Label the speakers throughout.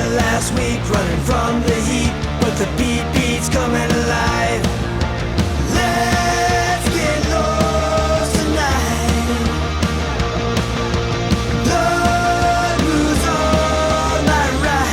Speaker 1: spent last week running from the heat, but the beat's coming alive. Let's get lost tonight. Blood moves on my right.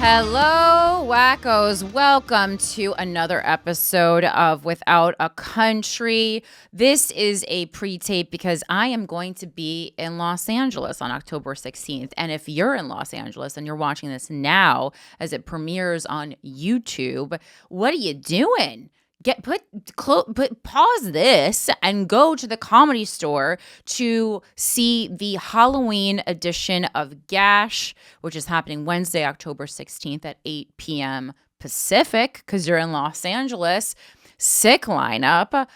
Speaker 2: Hello, WACOs. Welcome to another episode of Without a Country. This is a pre-tape because I am going to be in Los Angeles on October 16th. And if you're in Los Angeles and you're watching this now as it premieres on YouTube, what are you doing? Pause this and go to the Comedy Store to see the Halloween edition of GASH, which is happening Wednesday, October 16th at 8 p.m. Pacific, because you're in Los Angeles. Sick lineup.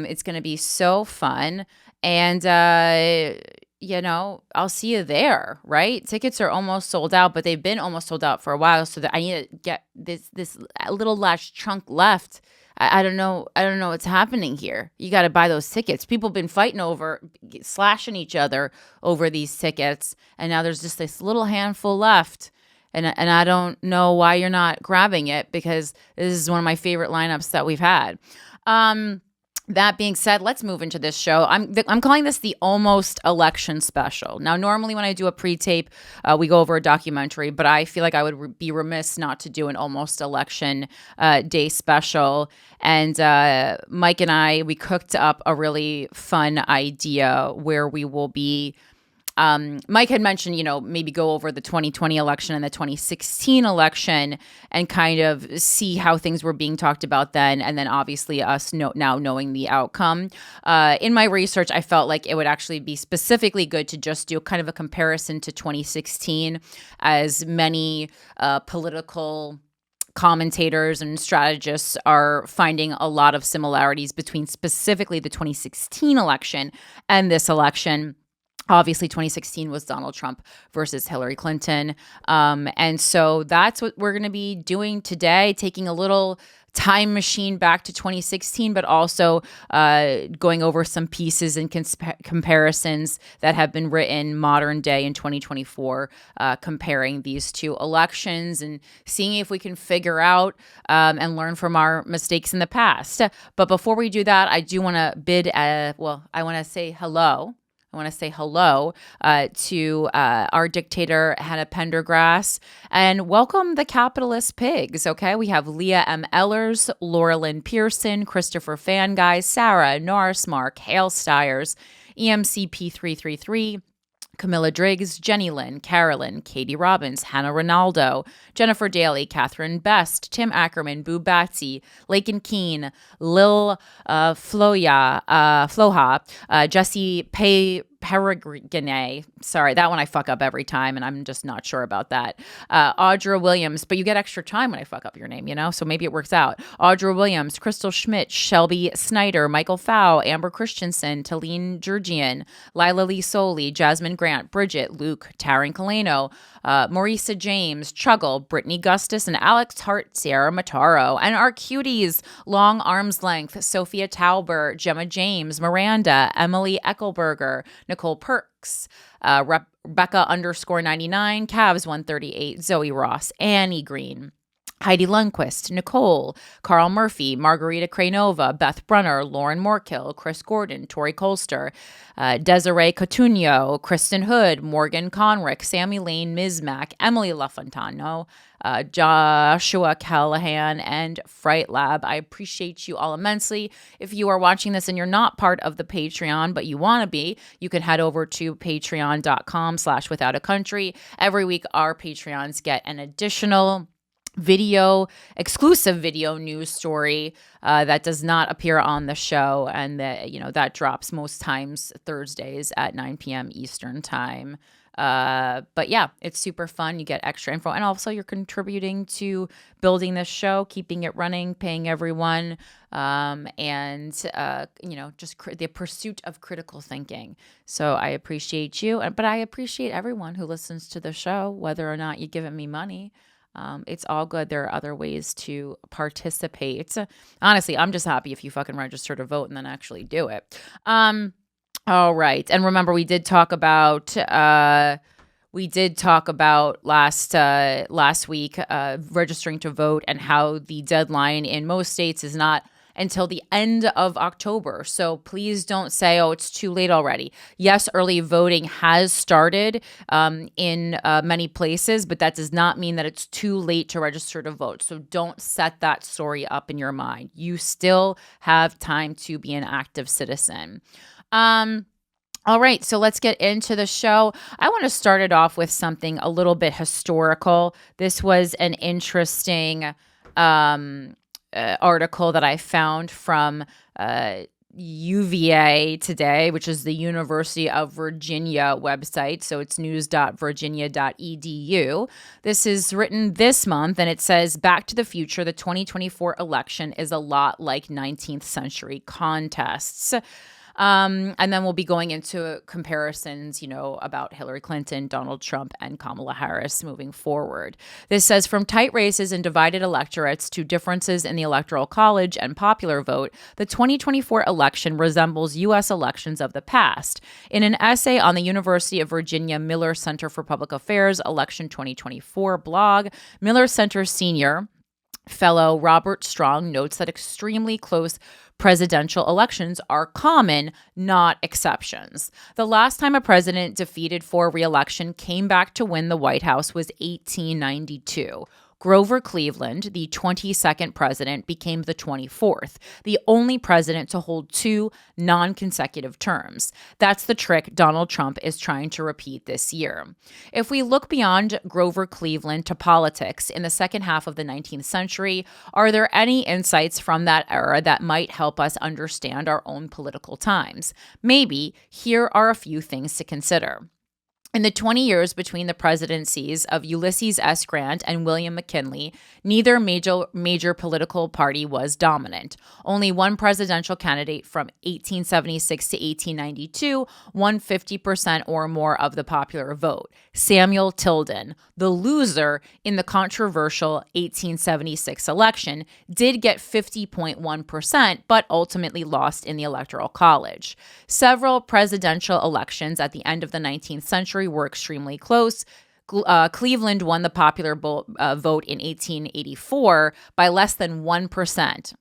Speaker 2: It's going to be so fun. And, I'll see you there, right? Tickets are almost sold out, but they've been almost sold out for a while. So that I need to get this little last chunk left. I don't know what's happening here. You got to buy those tickets. People have been fighting slashing each other over these tickets. And now there's just this little handful left. And I don't know why you're not grabbing it, because this is one of my favorite lineups that we've had. That being said, let's move into this show. I'm calling this the Almost Election Special. Now, normally when I do a pre-tape, we go over a documentary, but I feel like I would be remiss not to do an Almost Election Day special. And Mike and we cooked up a really fun idea where we will be Mike had mentioned, maybe go over the 2020 election and the 2016 election and kind of see how things were being talked about then. And then obviously us now knowing the outcome. In my research, I felt like it would actually be specifically good to just do kind of a comparison to 2016, as many political commentators and strategists are finding a lot of similarities between specifically the 2016 election and this election. Obviously, 2016 was Donald Trump versus Hillary Clinton. And so that's what we're going to be doing today, taking a little time machine back to 2016, but also going over some pieces and comparisons that have been written modern day in 2024, comparing these two elections and seeing if we can figure out and learn from our mistakes in the past. But before we do that, I do want to I want to say hello. I want to say hello to our dictator, Hannah Pendergrass, and welcome the capitalist pigs, okay? We have Leah M. Ellers, Laura Lynn Pearson, Christopher Fanguy, Sarah Norrismark, Hale Stiers, EMCP333, Camilla Driggs, Jenny Lynn, Carolyn, Katie Robbins, Hannah Ronaldo, Jennifer Daly, Catherine Best, Tim Ackerman, Boo Batsy, Lakin Keene, Lil Floha, Jesse Peregrine. Sorry, that one I fuck up every time, and I'm just not sure about that. Audra Williams, but you get extra time when I fuck up your name, so maybe it works out. Audra Williams, Crystal Schmidt, Shelby Snyder, Michael Fow, Amber Christensen, Talene Georgian, Lila Lee Soley, Jasmine Grant, Bridget, Luke, Taryn Kaleno, Marisa James, Chuggle, Brittany Gustus, and Alex Hart, Sierra Mataro. And our cuties, Long Arms Length, Sophia Tauber, Gemma James, Miranda, Emily Eckelberger, Nicole Perks, Rebecca _99, Cavs 138, Zoe Ross, Annie Green, Heidi Lundquist, Nicole, Carl Murphy, Margarita Cranova, Beth Brunner, Lauren Morkill, Chris Gordon, Tori Colster, Desiree Cotunio, Kristen Hood, Morgan Conrick, Sammy Lane, Ms. Mack, Emily LaFontano, Joshua Callahan, and Fright Lab. I appreciate you all immensely. If you are watching this and you're not part of the Patreon, but you want to be, you can head over to patreon.com/withoutacountry. Every week, our Patreons get an additional exclusive video news story that does not appear on the show, and that drops most times Thursdays at 9 p.m. Eastern time. But yeah, it's super fun. You get extra info, and also you're contributing to building this show, keeping it running, paying everyone, and just the pursuit of critical thinking. So I appreciate you, but I appreciate everyone who listens to the show, whether or not you're giving me money. It's all good. There are other ways to participate. Honestly, I'm just happy if you fucking register to vote and then actually do it. All right. And remember, we did talk about last week registering to vote and how the deadline in most states is not until the end of October. So please don't say, oh, it's too late already. Yes, early voting has started in many places, but that does not mean that it's too late to register to vote. So don't set that story up in your mind. You still have time to be an active citizen. All right, so let's get into the show. I want to start it off with something a little bit historical. This was an interesting article that I found from UVA today, which is the University of Virginia website. So it's news.virginia.edu. This is written this month, and it says, Back to the Future, the 2024 election is a lot like 19th century contests. And then we'll be going into comparisons, about Hillary Clinton, Donald Trump, and Kamala Harris moving forward. This says, from tight races and divided electorates to differences in the Electoral College and popular vote, the 2024 election resembles U.S. elections of the past. In an essay on the University of Virginia Miller Center for Public Affairs Election 2024 blog, Miller Center Senior Fellow Robert Strong notes that extremely close presidential elections are common, not exceptions. The last time a president defeated for re-election came back to win the White House was 1892. Grover Cleveland, the 22nd president, became the 24th, the only president to hold two non-consecutive terms. That's the trick Donald Trump is trying to repeat this year. If we look beyond Grover Cleveland to politics in the second half of the 19th century, are there any insights from that era that might help us understand our own political times? Maybe. Here are a few things to consider. In the 20 years between the presidencies of Ulysses S. Grant and William McKinley, neither major political party was dominant. Only one presidential candidate from 1876 to 1892 won 50% or more of the popular vote. Samuel Tilden, the loser in the controversial 1876 election, did get 50.1%, but ultimately lost in the Electoral College. Several presidential elections at the end of the 19th century were extremely close. Cleveland won the popular vote in 1884 by less than 1%.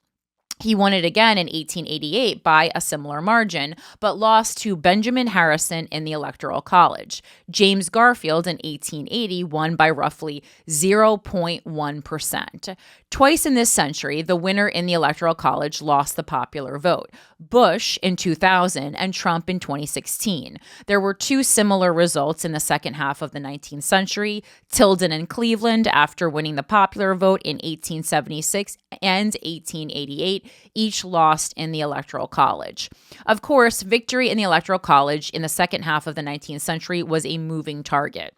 Speaker 2: He won it again in 1888 by a similar margin, but lost to Benjamin Harrison in the Electoral College. James Garfield in 1880 won by roughly 0.1%. Twice in this century, the winner in the Electoral College lost the popular vote. Bush in 2000 and Trump in 2016. There were two similar results in the second half of the 19th century. Tilden and Cleveland, after winning the popular vote in 1876 and 1888, each lost in the Electoral College. Of course, victory in the Electoral College in the second half of the 19th century was a moving target.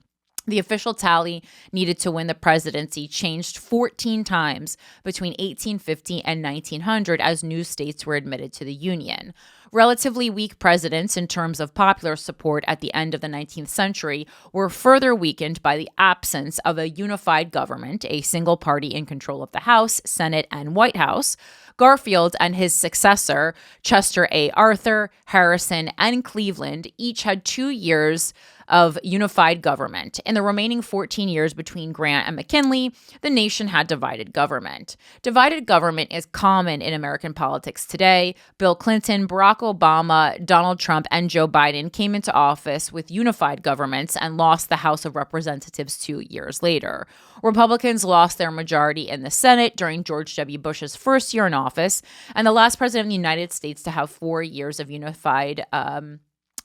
Speaker 2: The official tally needed to win the presidency changed 14 times between 1850 and 1900 as new states were admitted to the Union. Relatively weak presidents in terms of popular support at the end of the 19th century were further weakened by the absence of a unified government, a single party in control of the House, Senate, and White House. Garfield and his successor, Chester A. Arthur, Harrison, and Cleveland, each had 2 years of unified government. In the remaining 14 years between Grant and McKinley, the nation had divided government. Divided government is common in American politics today. Bill Clinton, Barack Obama, Donald Trump, and Joe Biden came into office with unified governments and lost the House of Representatives 2 years later. Republicans lost their majority in the Senate during George W. Bush's first year in office, and the last president of the United States to have 4 years of unified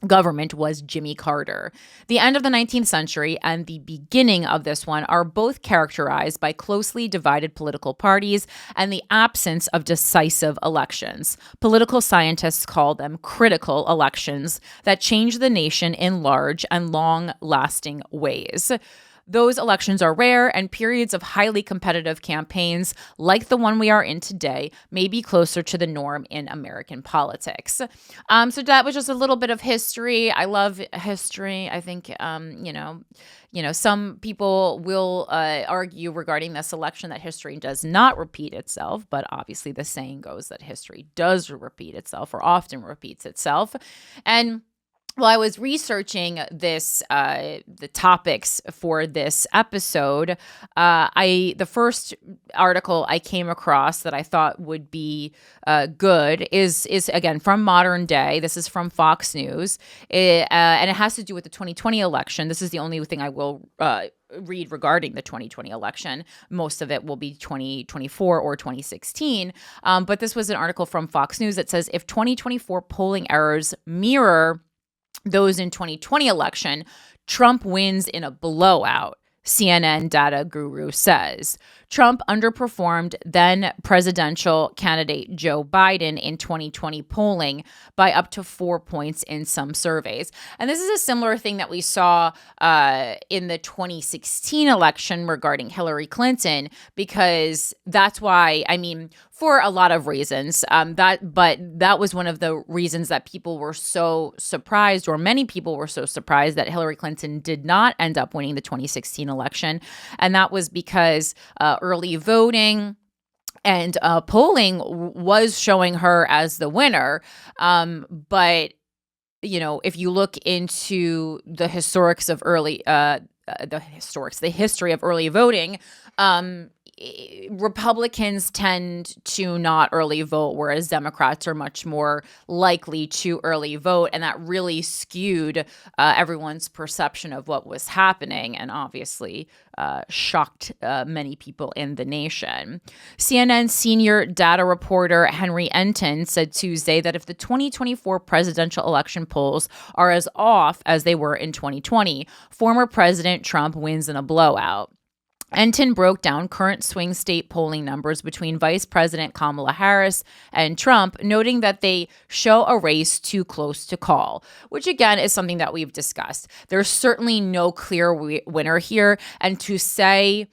Speaker 2: government was Jimmy Carter. The end of the 19th century and the beginning of this one are both characterized by closely divided political parties and the absence of decisive elections. Political scientists call them critical elections that change the nation in large and long-lasting ways. Those elections are rare, and periods of highly competitive campaigns, like the one we are in today, may be closer to the norm in American politics. So that was just a little bit of history. I love history. I think, some people will argue regarding this election that history does not repeat itself, but obviously the saying goes that history does repeat itself, or often repeats itself. And while I was researching this, the topics for this episode, the first article I came across that I thought would be good is again from Modern Day. This is from Fox News, and it has to do with the 2020 election. This is the only thing I will read regarding the 2020 election. Most of it will be 2024 or 2016. But this was an article from Fox News that says, if 2024 polling errors mirror those in 2020 election, Trump wins in a blowout, CNN data guru says. Trump underperformed then presidential candidate Joe Biden in 2020 polling by up to 4 points in some surveys. And this is a similar thing that we saw in the 2016 election regarding Hillary Clinton, because that's why, for a lot of reasons, but that was one of the reasons that people were so surprised, or many people were so surprised, that Hillary Clinton did not end up winning the 2016 election. And that was because early voting and polling was showing her as the winner. But, if you look into the historics of the history of early voting, Republicans tend to not early vote, whereas Democrats are much more likely to early vote. And that really skewed everyone's perception of what was happening, and obviously shocked many people in the nation. CNN senior data reporter Henry Enton said Tuesday that if the 2024 presidential election polls are as off as they were in 2020, former President Trump wins in a blowout. Enton broke down current swing state polling numbers between Vice President Kamala Harris and Trump, noting that they show a race too close to call, which again is something that we've discussed. There's certainly no clear winner here, and to say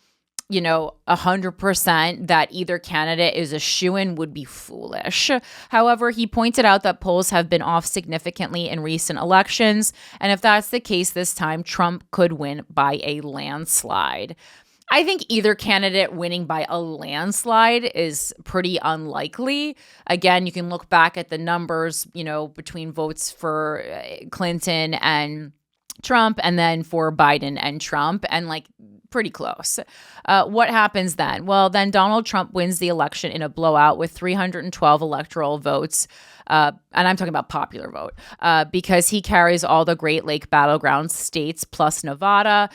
Speaker 2: 100% that either candidate is a shoo-in would be foolish. However, he pointed out that polls have been off significantly in recent elections, and if that's the case this time, Trump could win by a landslide. I think either candidate winning by a landslide is pretty unlikely. Again, you can look back at the numbers, between votes for Clinton and Trump, and then for Biden and Trump, and pretty close. What happens then? Well, then Donald Trump wins the election in a blowout with 312 electoral votes. And I'm talking about popular vote, because he carries all the Great Lake battleground states plus Nevada,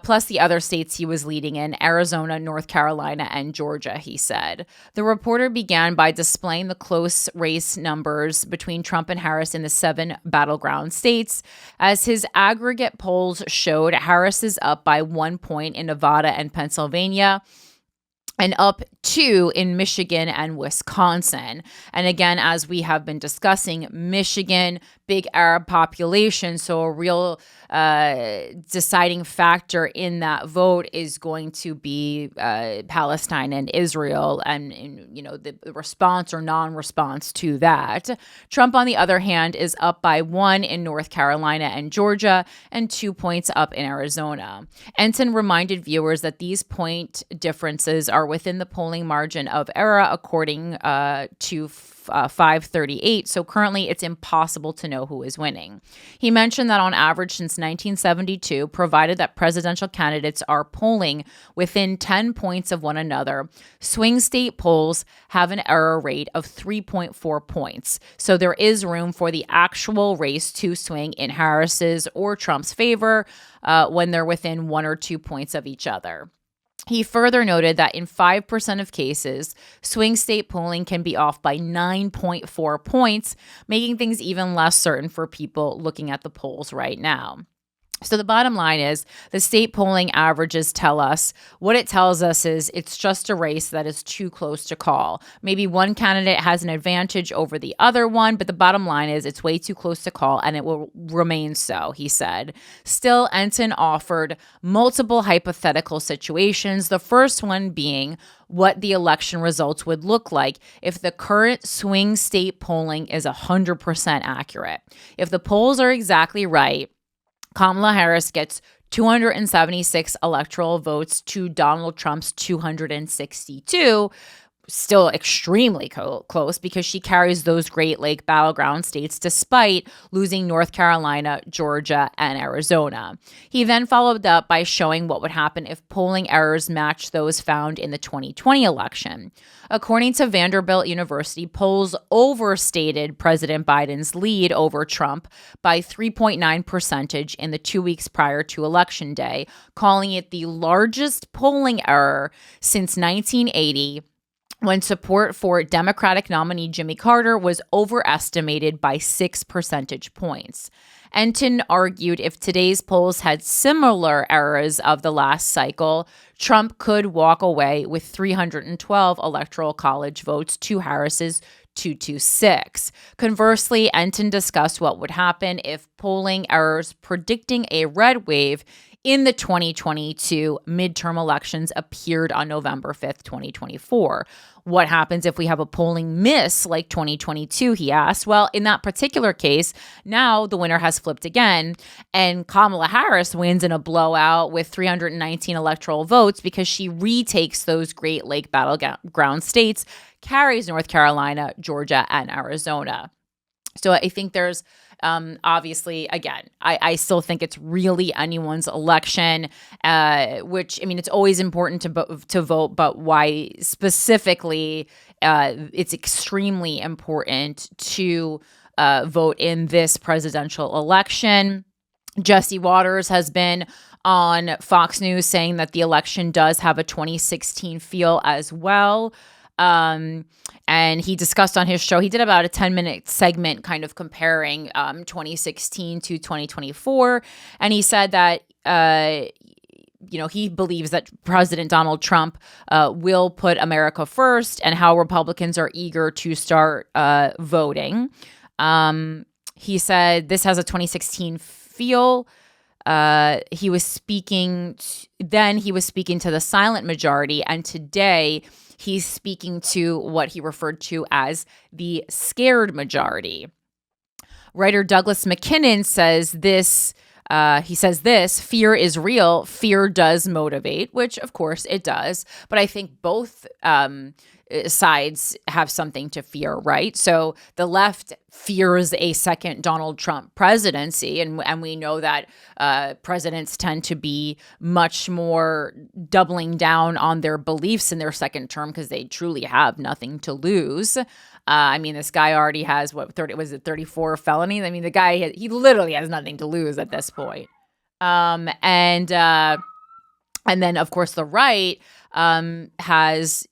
Speaker 2: plus the other states he was leading in, Arizona, North Carolina, and Georgia, he said. The reporter began by displaying the close race numbers between Trump and Harris in the 7 battleground states. As his aggregate polls showed, Harris is up by 1 point in Nevada and Pennsylvania, and up 2 in Michigan and Wisconsin. And again, as we have been discussing, Michigan, big Arab population, so a real deciding factor in that vote is going to be Palestine and Israel, and the response or non-response to that. Trump, on the other hand, is up by 1 in North Carolina and Georgia, and 2 points up in Arizona. Ensign reminded viewers that these point differences are within the polling margin of error, according to 538. So currently it's impossible to know who is winning. He mentioned that on average since 1972, provided that presidential candidates are polling within 10 points of one another, swing state polls have an error rate of 3.4 points. So there is room for the actual race to swing in Harris's or Trump's favor when they're within 1 or 2 points of each other. He further noted that in 5% of cases, swing state polling can be off by 9.4 points, making things even less certain for people looking at the polls right now. So the bottom line is the state polling averages tell us what it tells us is it's just a race that is too close to call. Maybe one candidate has an advantage over the other one, but the bottom line is it's way too close to call and it will remain so, he said. Still, Ensign offered multiple hypothetical situations, the first one being what the election results would look like if the current swing state polling is 100% accurate. If the polls are exactly right, Kamala Harris gets 276 electoral votes to Donald Trump's 262, still extremely close because she carries those Great Lake battleground states despite losing North Carolina, Georgia, and Arizona. He then followed up by showing what would happen if polling errors matched those found in the 2020 election. According to Vanderbilt University, polls overstated President Biden's lead over Trump by 3.9 percentage in the 2 weeks prior to Election Day, calling it the largest polling error since 1980, when support for Democratic nominee Jimmy Carter was overestimated by 6 percentage points. Ensign argued if today's polls had similar errors of the last cycle, Trump could walk away with 312 electoral college votes to Harris's 226. Conversely, Ensign discussed what would happen if polling errors predicting a red wave in the 2022 midterm elections appeared on November 5th, 2024. What happens if we have a polling miss like 2022, he asked. Well, in that particular case, now the winner has flipped again, and Kamala Harris wins in a blowout with 319 electoral votes because she retakes those Great Lake battleground states, carries North Carolina, Georgia, and Arizona. So I think there's obviously, again, I still think it's really anyone's election, which, I mean, it's always important to vote, but why specifically it's extremely important to vote in this presidential election. Jesse Waters has been on Fox News saying that the election does have a 2016 feel as well. And he discussed on his show, he did about a 10-minute segment kind of comparing 2016 to 2024. And he said that, he believes that President Donald Trump will put America first and how Republicans are eager to start voting. He said this has a 2016 feel. He was speaking to the silent majority, and today he's speaking to what he referred to as the scared majority. Writer Douglas McKinnon says this. He says this: fear is real. Fear does motivate, which of course it does. But I think both sides have something to fear, right? So the left fears a second Donald Trump presidency, and we know that presidents tend to be much more doubling down on their beliefs in their second term because they truly have nothing to lose. I mean, this guy already has 34 felonies? I mean, the guy, he literally has nothing to lose at this point. And then of course the right has,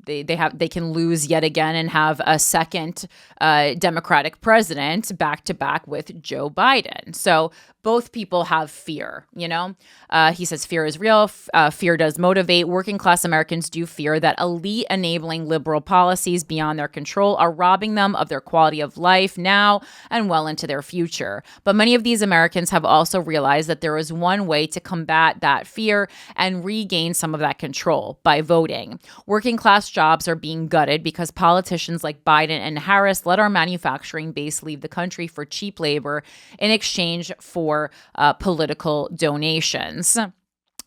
Speaker 2: they can lose yet again and have a second Democratic president back to back with Joe Biden. So both people have fear, He says fear is real. Fear does motivate. Working class Americans do fear that elite enabling liberal policies beyond their control are robbing them of their quality of life now and well into their future. But many of these Americans have also realized that there is one way to combat that fear and regain some of that control: by voting. Working class jobs are being gutted because politicians like Biden and Harris let our manufacturing base leave the country for cheap labor in exchange for political donations.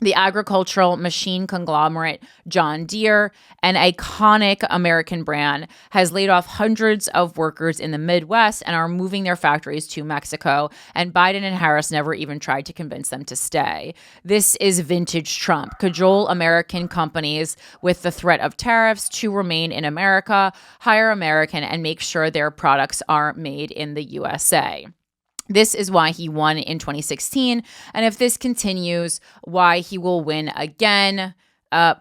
Speaker 2: The agricultural machine conglomerate John Deere, an iconic American brand, has laid off hundreds of workers in the Midwest and are moving their factories to Mexico, and Biden and Harris never even tried to convince them to stay. This is vintage Trump: cajole American companies with the threat of tariffs to remain in America, hire American, and make sure their products are made in the USA. This is why he won in 2016, and if this continues, why he will win again.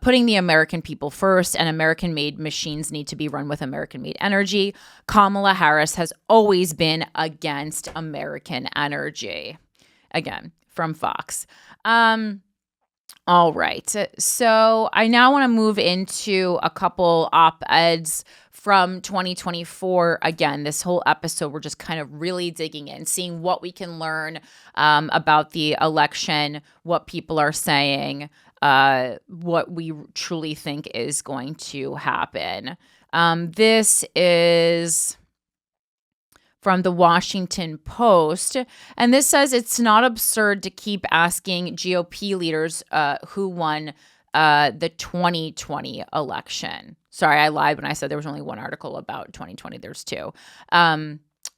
Speaker 2: Putting the American people first, and American-made machines need to be run with American-made energy. Kamala Harris has always been against American energy. Again, from Fox. All right. So I now want to move into a couple op-eds from 2024. Again, this whole episode, we're just kind of really digging in, seeing what we can learn about the election, what people are saying, what we truly think is going to happen. This is from the Washington Post. And this says it's not absurd to keep asking GOP leaders who won the 2020 election. Sorry, I lied when I said there was only one article about 2020. There's two.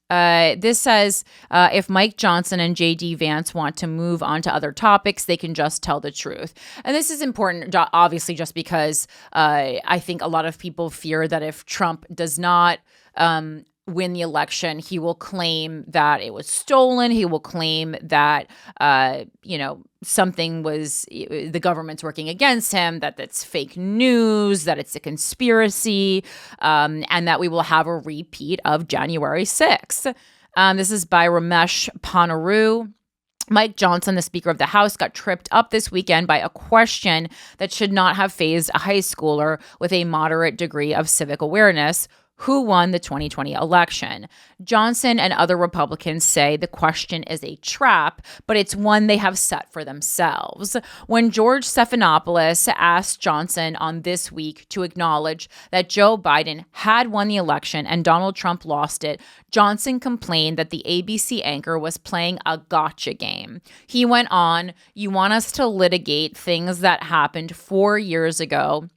Speaker 2: This says if Mike Johnson and J.D. Vance want to move on to other topics, they can just tell the truth. And this is important, obviously, just because I think a lot of people fear that if Trump does not win the election, he will claim that it was stolen. He will claim that, something was, the government's working against him, that it's fake news, that it's a conspiracy, and that we will have a repeat of January 6th. This is by Ramesh Ponnuru. Mike Johnson, the Speaker of the House, got tripped up this weekend by a question that should not have fazed a high schooler with a moderate degree of civic awareness. Who won the 2020 election? Johnson and other Republicans say the question is a trap, but it's one they have set for themselves. When George Stephanopoulos asked Johnson on This Week to acknowledge that Joe Biden had won the election and Donald Trump lost it, Johnson complained that the ABC anchor was playing a gotcha game. He went on, "You want us to litigate things that happened 4 years ago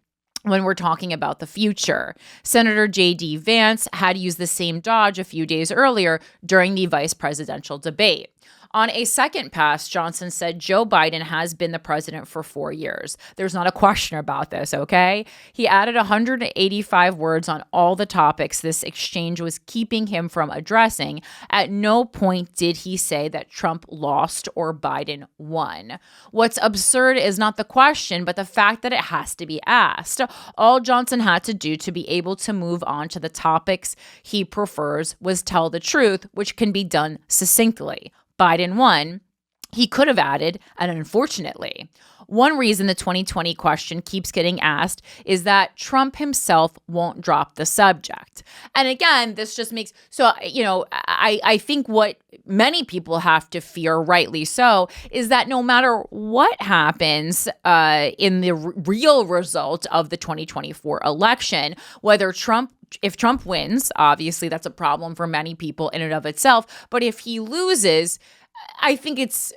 Speaker 2: when we're talking about the future." Senator J.D. Vance had used the same dodge a few days earlier during the vice presidential debate. On a second pass, Johnson said Joe Biden has been the president for 4 years. There's not a question about this, okay? He added 185 words on all the topics this exchange was keeping him from addressing. At no point did he say that Trump lost or Biden won. What's absurd is not the question, but the fact that it has to be asked. All Johnson had to do to be able to move on to the topics he prefers was tell the truth, which can be done succinctly. Biden won. He could have added, and unfortunately. One reason the 2020 question keeps getting asked is that Trump himself won't drop the subject. And again, this just makes, I think what many people have to fear, rightly so, is that no matter what happens in the real result of the 2024 election, if Trump wins, obviously that's a problem for many people in and of itself. But if he loses, I think it's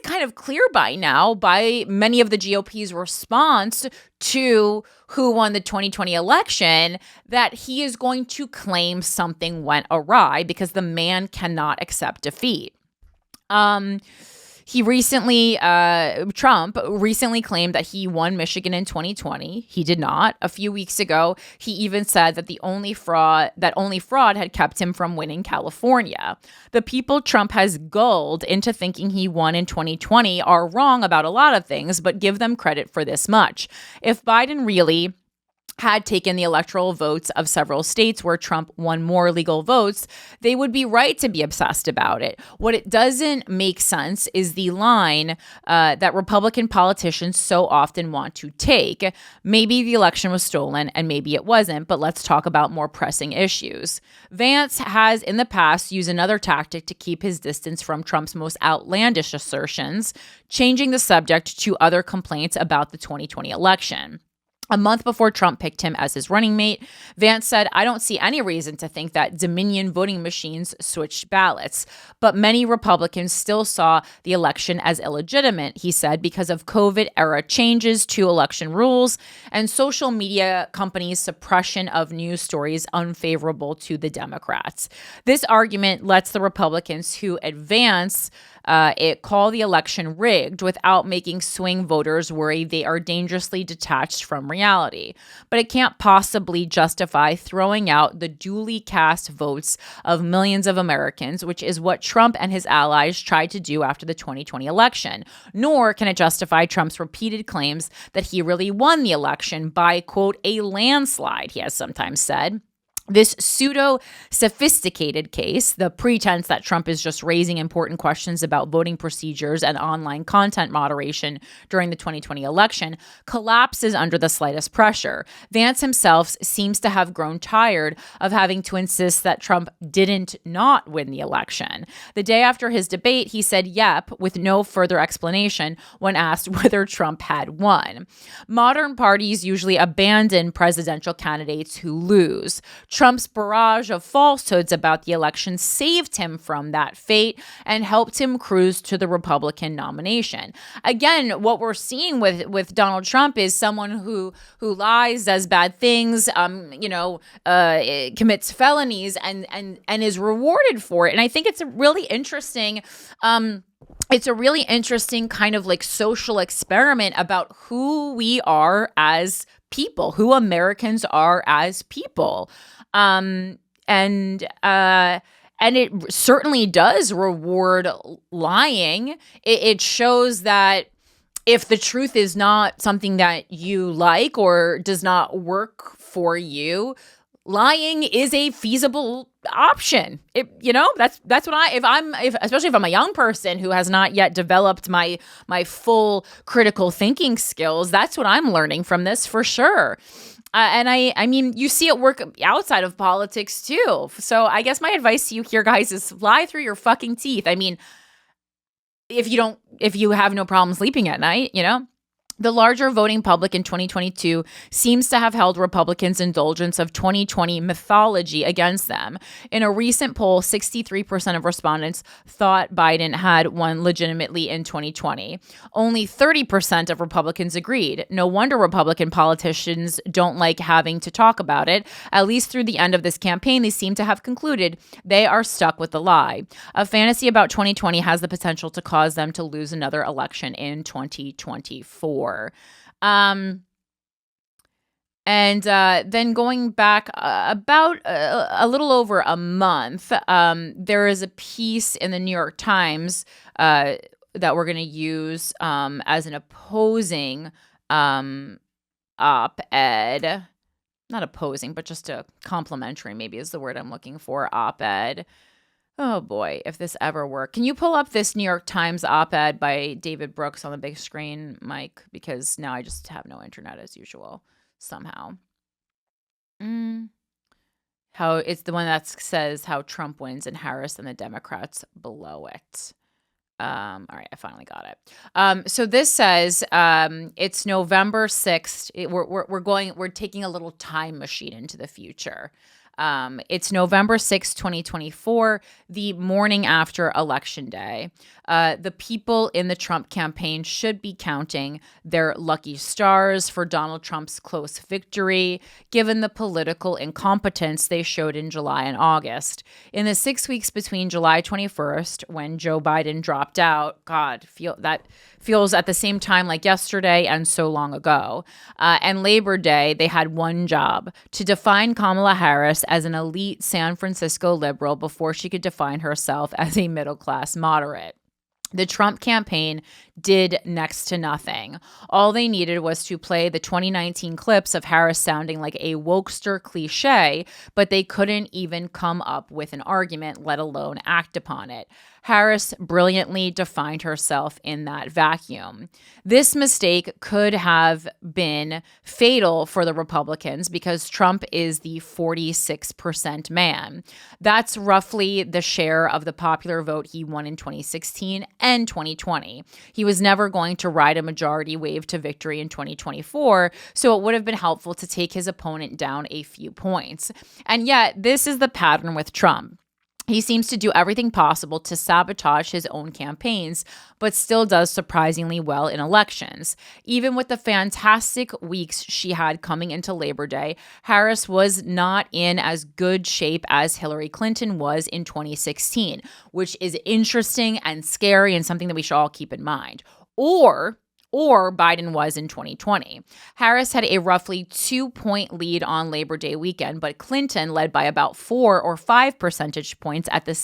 Speaker 2: kind of clear by now by many of the GOP's response to who won the 2020 election that he is going to claim something went awry because the man cannot accept defeat. Trump recently claimed that he won Michigan in 2020. He did not. A few weeks ago, he even said that only fraud had kept him from winning California. The people Trump has gulled into thinking he won in 2020 are wrong about a lot of things, but give them credit for this much. If Biden really had taken the electoral votes of several states where Trump won more legal votes, they would be right to be obsessed about it. What it doesn't make sense is the line that Republican politicians so often want to take. Maybe the election was stolen and maybe it wasn't, but let's talk about more pressing issues. Vance has in the past used another tactic to keep his distance from Trump's most outlandish assertions, changing the subject to other complaints about the 2020 election. A month before Trump picked him as his running mate, Vance said, "I don't see any reason to think that Dominion voting machines switched ballots. But many Republicans still saw the election as illegitimate," he said, because of COVID-era changes to election rules and social media companies' suppression of news stories unfavorable to the Democrats. This argument lets the Republicans who advance call the election rigged without making swing voters worry they are dangerously detached from reality. But it can't possibly justify throwing out the duly cast votes of millions of Americans, which is what Trump and his allies tried to do after the 2020 election. Nor can it justify Trump's repeated claims that he really won the election by, quote, a landslide, he has sometimes said. This pseudo-sophisticated case, the pretense that Trump is just raising important questions about voting procedures and online content moderation during the 2020 election, collapses under the slightest pressure. Vance himself seems to have grown tired of having to insist that Trump didn't not win the election. The day after his debate, he said yep, with no further explanation when asked whether Trump had won. Modern parties usually abandon presidential candidates who lose. Trump's barrage of falsehoods about the election saved him from that fate and helped him cruise to the Republican nomination. Again, what we're seeing with Donald Trump is someone who lies, does bad things, commits felonies and is rewarded for it. And I think it's a really interesting kind of like social experiment about who we are as people, who Americans are as people. And it certainly does reward lying. It shows that if the truth is not something that you like or does not work for you, lying is a feasible option. That's what especially if I'm a young person who has not yet developed my full critical thinking skills, that's what I'm learning from this for sure. And I mean, you see it work outside of politics too. So I guess my advice to you here, guys, is lie through your fucking teeth. I mean, if you have no problem sleeping at night, The larger voting public in 2022 seems to have held Republicans' indulgence of 2020 mythology against them. In a recent poll, 63% of respondents thought Biden had won legitimately in 2020. Only 30% of Republicans agreed. No wonder Republican politicians don't like having to talk about it. At least through the end of this campaign, they seem to have concluded they are stuck with the lie. A fantasy about 2020 has the potential to cause them to lose another election in 2024. Then going back about a little over a month, there is a piece in the New York Times that we're going to use as an opposing op-ed. Not opposing, but just a complimentary, maybe is the word I'm looking for, op-ed. Oh boy, if this ever worked. Can you pull up this New York Times op-ed by David Brooks on the big screen, Mike? Because now I just have no internet as usual, somehow. How it's the one that says how Trump wins and Harris and the Democrats below it. All right, I finally got it. So this says it's November 6th. We're taking a little time machine into the future. It's November 6, 2024, the morning after Election Day. The people in the Trump campaign should be counting their lucky stars for Donald Trump's close victory, given the political incompetence they showed in July and August. In the 6 weeks between July 21st, when Joe Biden dropped out, feels at the same time like yesterday and so long ago. And Labor Day, they had one job: to define Kamala Harris as an elite San Francisco liberal before she could define herself as a middle-class moderate. The Trump campaign did next to nothing. All they needed was to play the 2019 clips of Harris sounding like a wokester cliche, but they couldn't even come up with an argument, let alone act upon it. Harris brilliantly defined herself in that vacuum. This mistake could have been fatal for the Republicans because Trump is the 46% man. That's roughly the share of the popular vote he won in 2016 and 2020. He was never going to ride a majority wave to victory in 2024, so it would have been helpful to take his opponent down a few points. And yet, this is the pattern with Trump. He seems to do everything possible to sabotage his own campaigns, but still does surprisingly well in elections. Even with the fantastic weeks she had coming into Labor Day, Harris was not in as good shape as Hillary Clinton was in 2016, which is interesting and scary and something that we should all keep in mind. Or or Biden was in 2020. Harris had a roughly 2-point lead on Labor Day weekend, but Clinton led by about 4 or 5 percentage points at that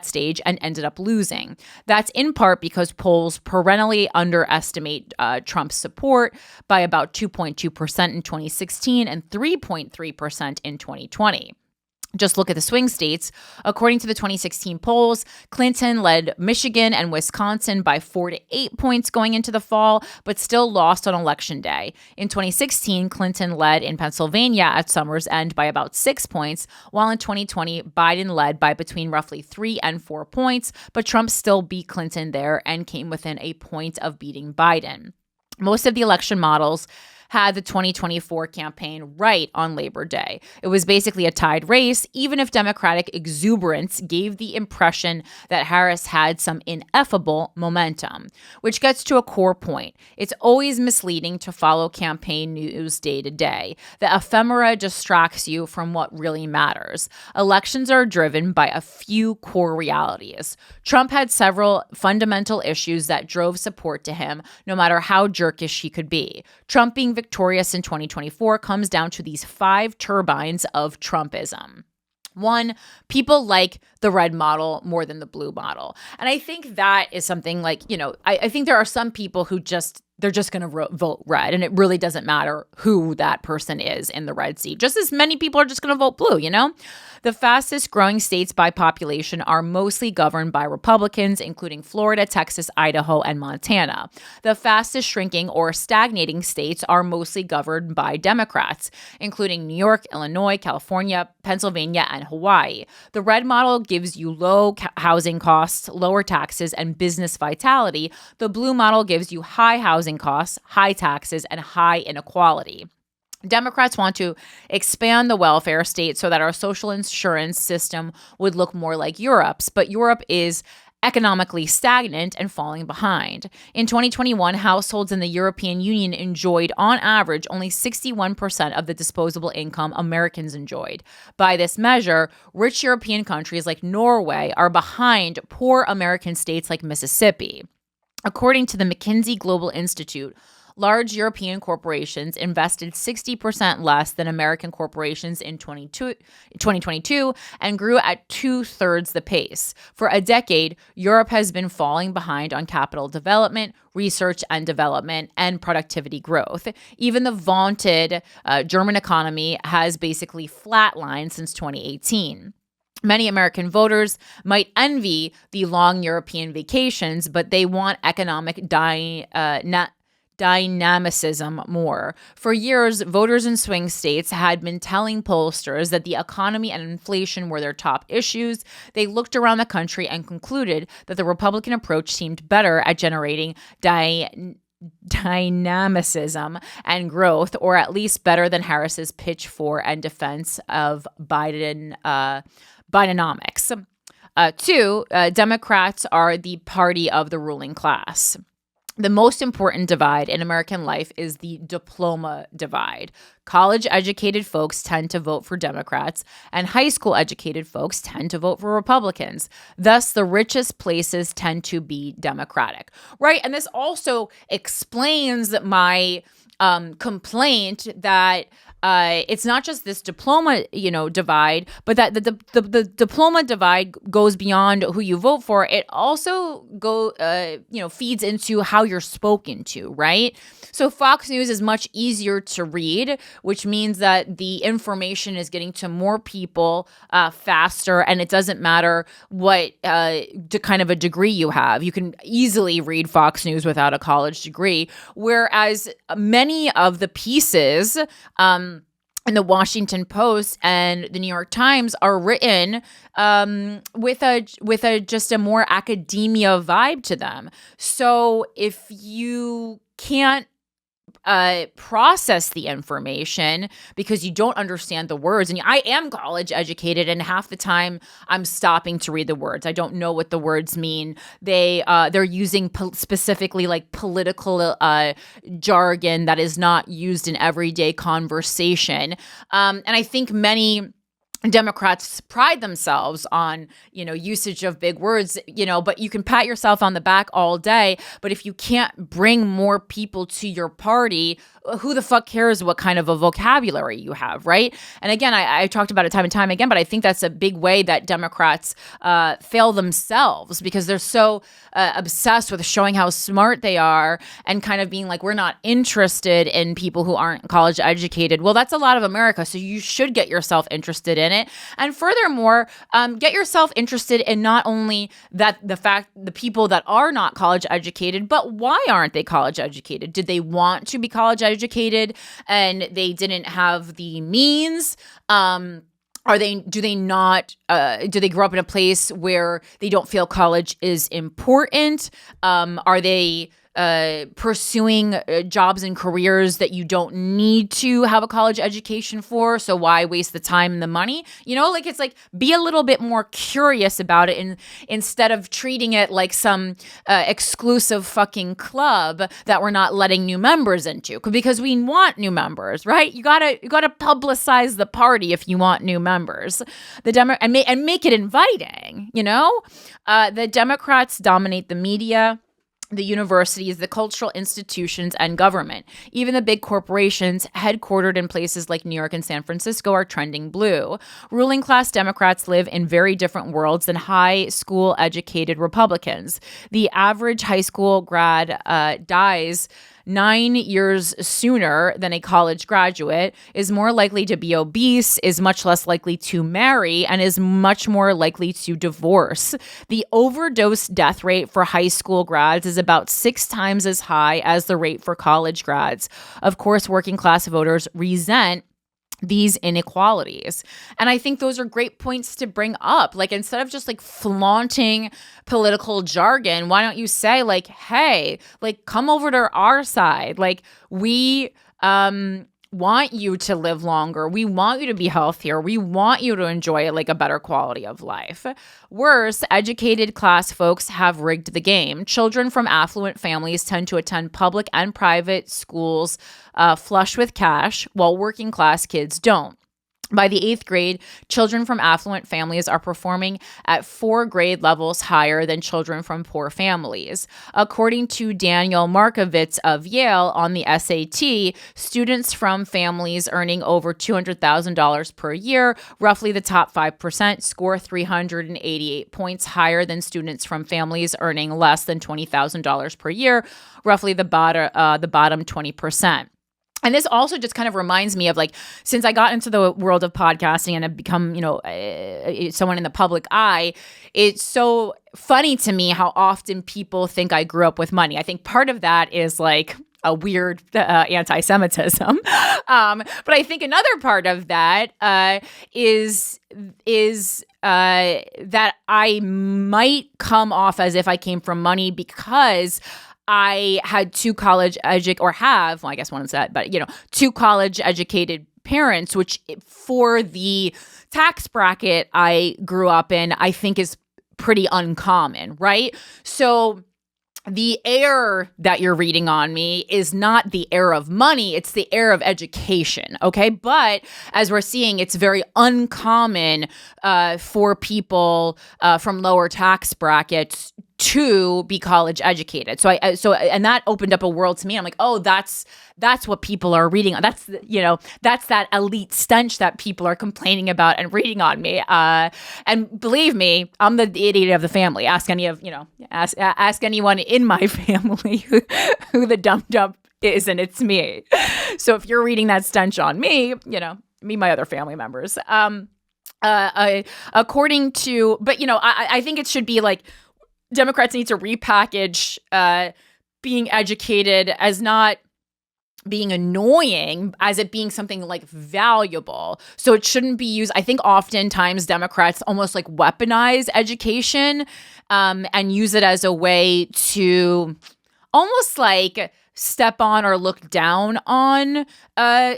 Speaker 2: stage and ended up losing. That's in part because polls perennially underestimate Trump's support by about 2.2% in 2016 and 3.3% in 2020. Just look at the swing states. According to the 2016 polls, Clinton led Michigan and Wisconsin by 4 to 8 points going into the fall, but still lost on Election Day. In 2016, Clinton led in Pennsylvania at summer's end by about 6 points, while in 2020, Biden led by between roughly 3 and 4 points, but Trump still beat Clinton there and came within a point of beating Biden. Most of the election models had the 2024 campaign right on Labor Day. It was basically a tied race, even if Democratic exuberance gave the impression that Harris had some ineffable momentum, which gets to a core point. It's always misleading to follow campaign news day to day. The ephemera distracts you from what really matters. Elections are driven by a few core realities. Trump had several fundamental issues that drove support to him, no matter how jerkish he could be. Trump being victorious in 2024 comes down to these 5 turbines of Trumpism. 1, people like the red model more than the blue model. And I think that is something like, I think there are some people who they're just going to vote red, and it really doesn't matter who that person is in the red seat. Just as many people are just going to vote blue, The fastest growing states by population are mostly governed by Republicans, including Florida, Texas, Idaho, and Montana. The fastest shrinking or stagnating states are mostly governed by Democrats, including New York, Illinois, California, Pennsylvania, and Hawaii. The red model gives you low housing costs, lower taxes, and business vitality. The blue model gives you high housing costs, high taxes, and high inequality. Democrats want to expand the welfare state so that our social insurance system would look more like Europe's, but Europe is economically stagnant and falling behind. In 2021, households in the European Union enjoyed, on average, only 61% of the disposable income Americans enjoyed. By this measure, rich European countries like Norway are behind poor American states like Mississippi. According to the McKinsey Global Institute, large European corporations invested 60% less than American corporations in 2022 and grew at 2/3 the pace. For a decade, Europe has been falling behind on capital development, research and development, and productivity growth. Even the vaunted German economy has basically flatlined since 2018. Many American voters might envy the long European vacations, but they want economic dynamicism more. For years, voters in swing states had been telling pollsters that the economy and inflation were their top issues. They looked around the country and concluded that the Republican approach seemed better at generating dynamicism and growth, or at least better than Harris's pitch for and defense of Bidenomics. 2, Democrats are the party of the ruling class. The most important divide in American life is the diploma divide. College-educated folks tend to vote for Democrats, and high school-educated folks tend to vote for Republicans. Thus, the richest places tend to be Democratic, right? And this also explains my complaint that it's not just this diploma, divide, but that the diploma divide goes beyond who you vote for. It also feeds into how you're spoken to, right? So Fox News is much easier to read, which means that the information is getting to more people faster, and it doesn't matter what kind of a degree you have. You can easily read Fox News without a college degree, whereas many of the pieces in the Washington Post and the New York Times are written with a just a more academia vibe to them. So if you can't process the information because you don't understand the words, and I am college educated, and half the time I'm stopping to read the words. I don't know what the words mean. They're using specifically like political jargon that is not used in everyday conversation, and I think many Democrats pride themselves on, usage of big words, but you can pat yourself on the back all day. But if you can't bring more people to your party, who the fuck cares what kind of a vocabulary you have, right? And again, I talked about it time and time again, but I think that's a big way that Democrats fail themselves, because they're so obsessed with showing how smart they are and kind of being like, we're not interested in people who aren't college educated. Well, that's a lot of America, so you should get yourself interested in it. And furthermore, get yourself interested in not only the people that are not college educated, but why aren't they college educated? Did they want to be college educated and they didn't have the means? Do they grow up in a place where they don't feel college is important? Are they pursuing jobs and careers that you don't need to have a college education for? So why waste the time and the money? It's like, be a little bit more curious about it, and instead of treating it like some exclusive fucking club that we're not letting new members into, because we want new members, right? You gotta publicize the party if you want new members. And make it inviting. The Democrats dominate the media, the universities, the cultural institutions, and government. Even the big corporations headquartered in places like New York and San Francisco are trending blue. Ruling class Democrats live in very different worlds than high school educated Republicans. The average high school grad dies 9 years sooner than a college graduate, is more likely to be obese, is much less likely to marry, and is much more likely to divorce. The overdose death rate for high school grads is about 6 times as high as the rate for college grads. Of course, working class voters resent these inequalities. And I think those are great points to bring up. Like, instead of just like flaunting political jargon, why don't you say like, hey, like, come over to our side. Like, we want you to live longer. We want you to be healthier. We want you to enjoy like a better quality of life. Worse, educated class folks have rigged the game. Children from affluent families tend to attend public and private schools flush with cash, while working class kids don't. By the 8th grade, children from affluent families are performing at 4 grade levels higher than children from poor families. According to Daniel Markovitz of Yale on the SAT, students from families earning over $200,000 per year, roughly the top 5%, score 388 points higher than students from families earning less than $20,000 per year, roughly the bottom 20%. And this also just kind of reminds me of like, since I got into the world of podcasting and have become, someone in the public eye, it's so funny to me how often people think I grew up with money. I think part of that is like a weird anti-Semitism. But I think another part of that is that I might come off as if I came from money because I had 2 college educated parents, which for the tax bracket I grew up in, I think is pretty uncommon, right? So the air that you're reading on me is not the air of money, it's the air of education, okay? But as we're seeing, it's very uncommon for people from lower tax brackets to be college educated. So that opened up a world to me. I'm like, oh, that's what people are reading on. That's that elite stench that people are complaining about and reading on me. And believe me, I'm the idiot of the family. Ask anyone in my family who the dumb is, and it's me. So if you're reading that stench on me, my other family members. I think it should be like, Democrats need to repackage being educated as not being annoying, as it being something like valuable. So it shouldn't be used. I think oftentimes Democrats almost like weaponize education and use it as a way to almost like step on or look down on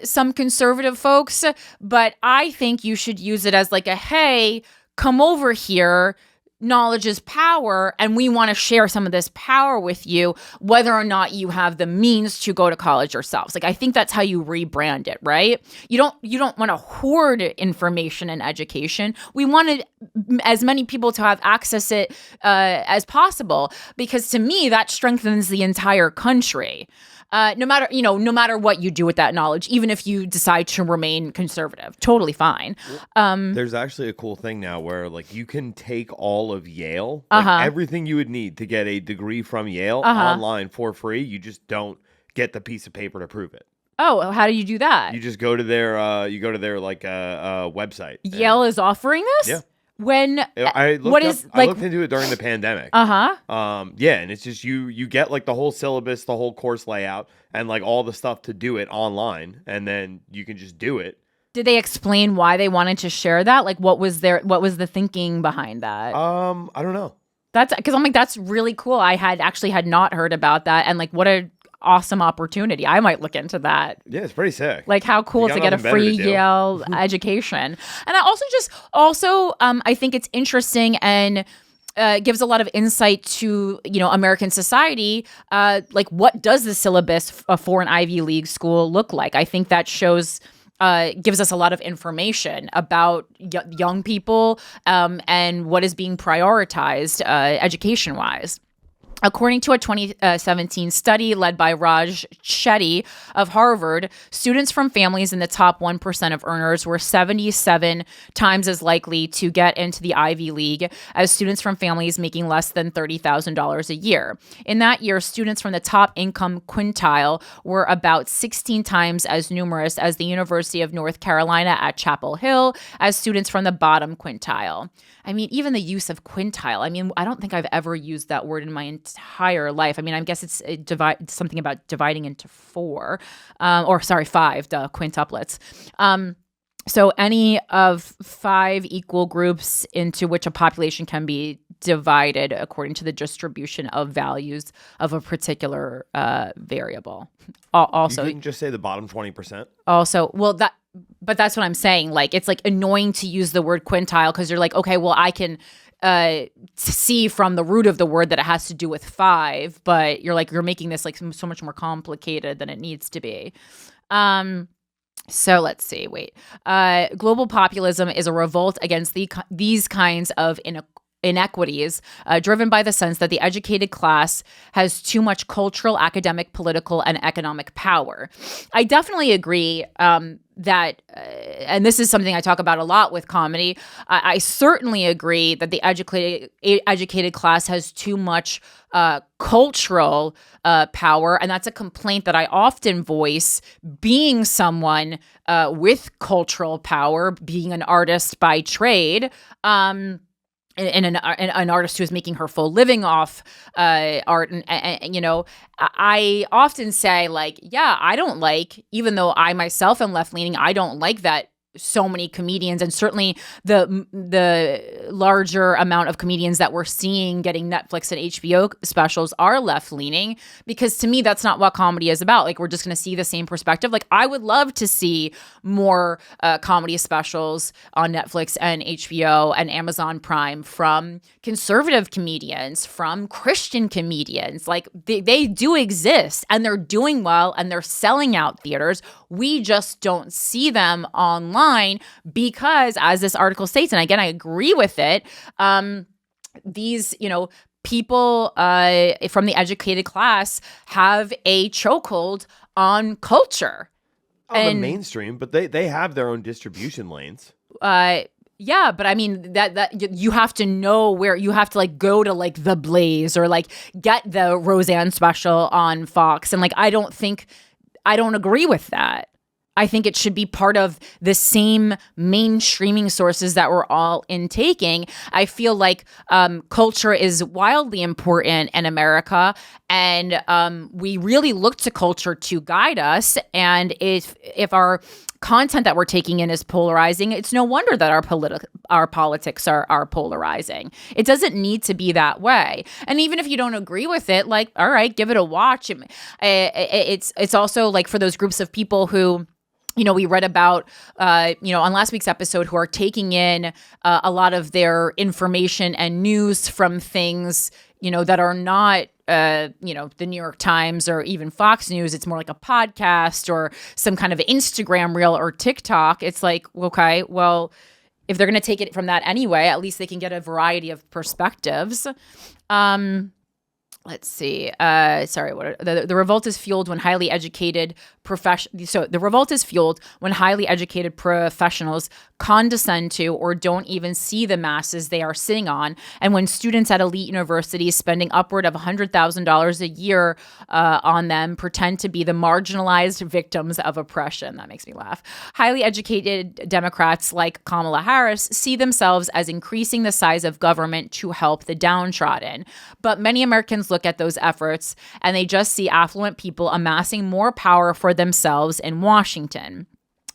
Speaker 2: some conservative folks. But I think you should use it as like a, hey, come over here. knowledge is power, and we want to share some of this power with you, whether or not you have the means to go to college yourselves. Like, I think that's how you rebrand it, right? You don't want to hoard information and education. We wanted as many people to have access it as possible, because to me that strengthens the entire country. No matter what you do with that knowledge, even if you decide to remain conservative, totally fine.
Speaker 3: There's actually a cool thing now where like you can take all of Yale, like everything you would need to get a degree from Yale online for free. You just don't get the piece of paper to prove it.
Speaker 2: Oh, how do you do that?
Speaker 3: You just go to their like website.
Speaker 2: Yale is offering this?
Speaker 3: Yeah.
Speaker 2: When
Speaker 3: I looked into it during the pandemic. Yeah, and it's just you get like the whole syllabus, the whole course layout, and like all the stuff to do it online, and then you can just do it.
Speaker 2: Did they explain why they wanted to share that? Like, what was the thinking behind that?
Speaker 3: I don't know.
Speaker 2: That's because I'm like, that's really cool. I had not heard about that, and like, what a awesome opportunity. I might look into that.
Speaker 3: Yeah, it's pretty sick.
Speaker 2: Like, how cool to get a free Yale education. And I also I think it's interesting and gives a lot of insight to, American society. Like, what does the syllabus for an Ivy League school look like? I think that shows gives us a lot of information about young people and what is being prioritized education-wise. According to a 2017 study led by Raj Chetty of Harvard, students from families in the top 1% of earners were 77 times as likely to get into the Ivy League as students from families making less than $30,000 a year. In that year, students from the top income quintile were about 16 times as numerous as the University of North Carolina at Chapel Hill as students from the bottom quintile. I mean, even the use of quintile. I mean, I don't think I've ever used that word in my entire life. I mean, I guess it's something about dividing into five, the quintuplets. So any of 5 equal groups into which a population can be divided according to the distribution of values of a particular variable. Also,
Speaker 3: you can just say the bottom 20%.
Speaker 2: Also, but that's what I'm saying. Like, it's like annoying to use the word quintile because you're like, okay, well, I can see from the root of the word that it has to do with 5, but you're making this like so much more complicated than it needs to be. So let's see. Wait. Global populism is a revolt against these kinds of inequities, driven by the sense that the educated class has too much cultural, academic, political, and economic power. I definitely agree that, and this is something I talk about a lot with comedy, I certainly agree that the educated class has too much cultural power, and that's a complaint that I often voice, being someone with cultural power, being an artist by trade, and an artist who is making her full living off art. And I often say, like, yeah, I don't like, even though I myself am left-leaning, I don't like that so many comedians, and certainly the larger amount of comedians that we're seeing getting Netflix and HBO specials are left-leaning, because to me, that's not what comedy is about. Like, we're just going to see the same perspective. Like, I would love to see more comedy specials on Netflix and HBO and Amazon Prime from conservative comedians, from Christian comedians. Like, they do exist, and they're doing well, and they're selling out theaters. We just don't see them online because, as this article states, and again, I agree with it, these, people from the educated class have a chokehold on culture.
Speaker 3: On the mainstream, but they have their own distribution lanes.
Speaker 2: Yeah, but I mean that you have to know where you have to, like, go to, like, The Blaze or, like, get the Roseanne special on Fox, and, like, I don't agree with that. I think it should be part of the same mainstreaming sources that we're all intaking. I feel like culture is wildly important in America, and we really look to culture to guide us. And if our content that we're taking in is polarizing, it's no wonder that our politics are polarizing. It doesn't need to be that way. And even if you don't agree with it, like, all right, give it a watch. It's also like for those groups of people who we read about, on last week's episode, who are taking in a lot of their information and news from things, that are not, the New York Times or even Fox News. It's more like a podcast or some kind of Instagram reel or TikTok. It's like, okay, well, if they're going to take it from that anyway, at least they can get a variety of perspectives. Let's see. The revolt is fueled when highly educated professionals condescend to or don't even see the masses they are sitting on, and when students at elite universities spending upward of $100,000 a year on them pretend to be the marginalized victims of oppression. That makes me laugh. Highly educated Democrats like Kamala Harris see themselves as increasing the size of government to help the downtrodden. But many Americans look at those efforts and they just see affluent people amassing more power for themselves in Washington.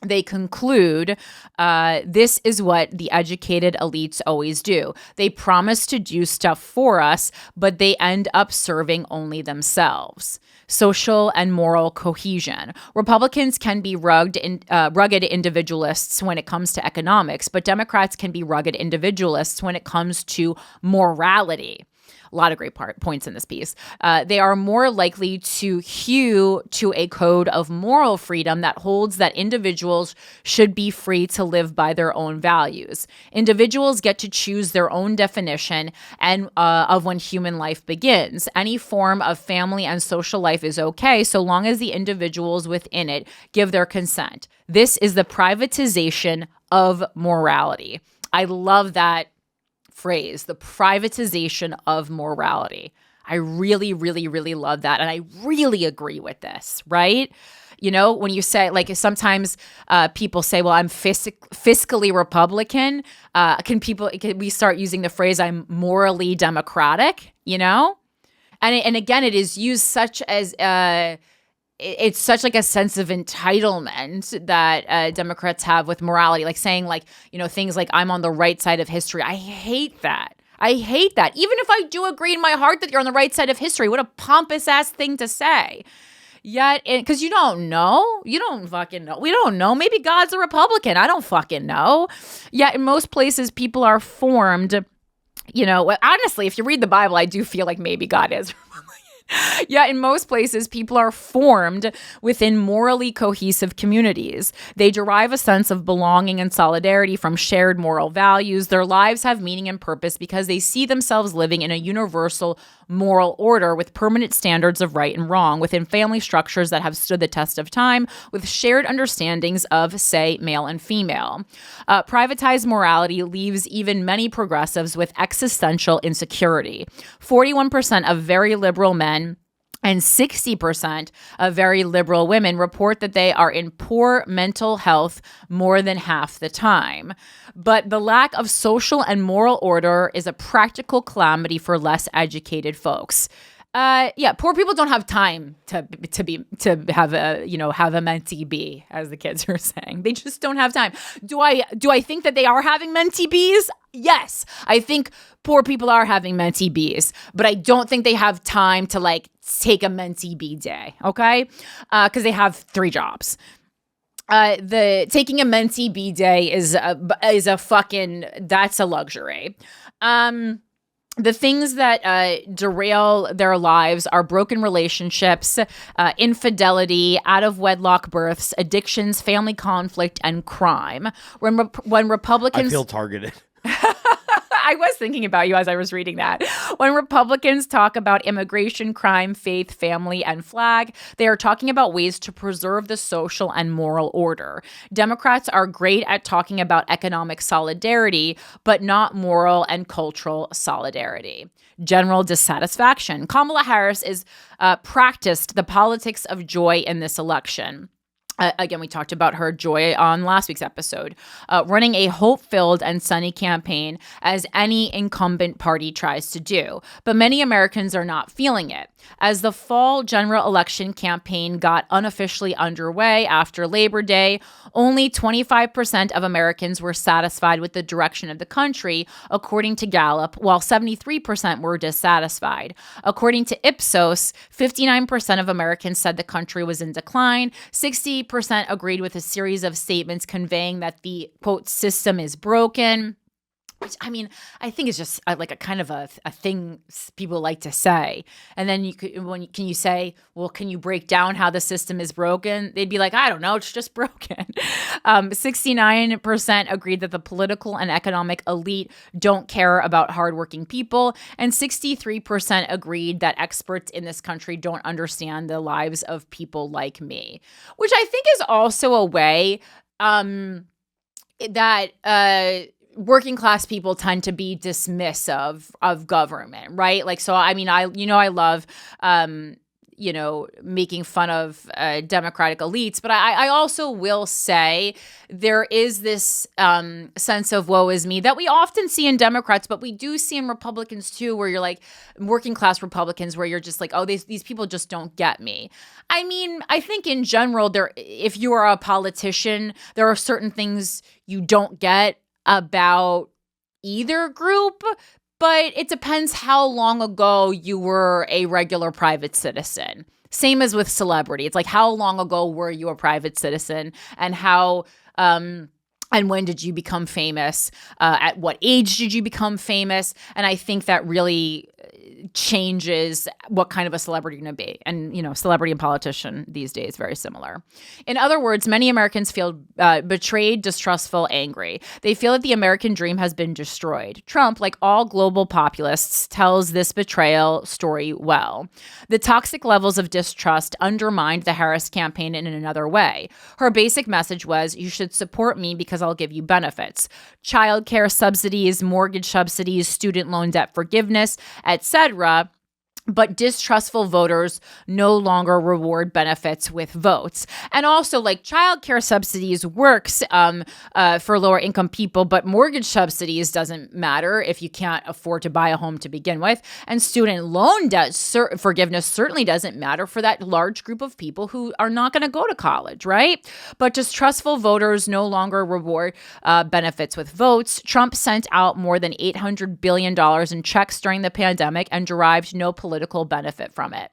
Speaker 2: They conclude this is what the educated elites always do. They promise to do stuff for us, but they end up serving only themselves. Social and moral cohesion. Republicans can be rugged individualists when it comes to economics, but Democrats can be rugged individualists when it comes to morality. A lot of great points in this piece. They are more likely to hew to a code of moral freedom that holds that individuals should be free to live by their own values. Individuals get to choose their own definition and of when human life begins. Any form of family and social life is okay so long as the individuals within it give their consent. This is the privatization of morality. I love that phrase, the privatization of morality. I really, really, really love that. And I really agree with this, right? When you say, like, sometimes people say, well, I'm fiscally Republican. Can we start using the phrase, I'm morally democratic, And again, it is used such as, it's such like a sense of entitlement that Democrats have with morality, like saying things like I'm on the right side of history. I hate that. Even if I do agree in my heart that you're on the right side of history, what a pompous ass thing to say. Yet, because you don't fucking know. We don't know. Maybe God's a Republican. I don't fucking know. Yet in most places, people are formed, honestly, if you read the Bible, I do feel like maybe God is Yeah, in most places, people are formed within morally cohesive communities. They derive a sense of belonging and solidarity from shared moral values. Their lives have meaning and purpose because they see themselves living in a universal moral order with permanent standards of right and wrong, within family structures that have stood the test of time, with shared understandings of, say, male and female. Privatized morality leaves even many progressives with existential insecurity. 41% of very liberal men and 60% of very liberal women report that they are in poor mental health more than half the time. But the lack of social and moral order is a practical calamity for less educated folks. Poor people don't have time to have a mentee bee, as the kids are saying. They just don't have time. Do I think that they are having mentee bees? Yes, I think poor people are having mentee bees, but I don't think they have time to take a mentee bee day. Okay, because they have 3 jobs. Taking a mentee bee day is a fucking, that's a luxury. The things that derail their lives are broken relationships, infidelity, out-of-wedlock births, addictions, family conflict, and crime. When Republicans...
Speaker 3: I feel targeted.
Speaker 2: I was thinking about you as I was reading that. When Republicans talk about immigration, crime, faith, family, and flag, they are talking about ways to preserve the social and moral order. Democrats are great at talking about economic solidarity, but not moral and cultural solidarity. General dissatisfaction. Kamala Harris is practiced the politics of joy in this election. Again, we talked about her joy on last week's episode, running a hope-filled and sunny campaign as any incumbent party tries to do. But many Americans are not feeling it. As the fall general election campaign got unofficially underway after Labor Day, only 25% of Americans were satisfied with the direction of the country, according to Gallup, while 73% were dissatisfied. According to Ipsos, 59% of Americans said the country was in decline, 60% 58% agreed with a series of statements conveying that the, quote, system is broken. Which, I mean, I think is just like a kind of a thing people like to say. And then can you say, well, can you break down how the system is broken? They'd be like, I don't know, it's just broken. 69% agreed that the political and economic elite don't care about hardworking people. And 63% agreed that experts in this country don't understand the lives of people like me, which I think is also a way that working class people tend to be dismissive of government, right? Like, so, I mean, I love, making fun of democratic elites, but I also will say there is this sense of woe is me that we often see in Democrats, but we do see in Republicans too, where you're like working class Republicans, where you're just like, oh, these people just don't get me. I mean, I think in general, if you are a politician, there are certain things you don't get about either group, but it depends how long ago you were a regular private citizen. Same as with celebrity. It's like, how long ago were you a private citizen, and how and when did you become famous? At what age did you become famous? And I think that really changes what kind of a celebrity you're going to be. And, celebrity and politician these days, very similar. In other words, many Americans feel betrayed, distrustful, angry. They feel that the American dream has been destroyed. Trump, like all global populists, tells this betrayal story well. The toxic levels of distrust undermined the Harris campaign in another way. Her basic message was, you should support me because I'll give you benefits. Childcare subsidies, mortgage subsidies, student loan debt forgiveness, etc. But distrustful voters no longer reward benefits with votes. And also, like, childcare subsidies works for lower income people, but mortgage subsidies doesn't matter if you can't afford to buy a home to begin with. And student loan debt forgiveness certainly doesn't matter for that large group of people who are not going to go to college, right? But distrustful voters no longer reward benefits with votes. Trump sent out more than $800 billion in checks during the pandemic and derived no political benefit from it.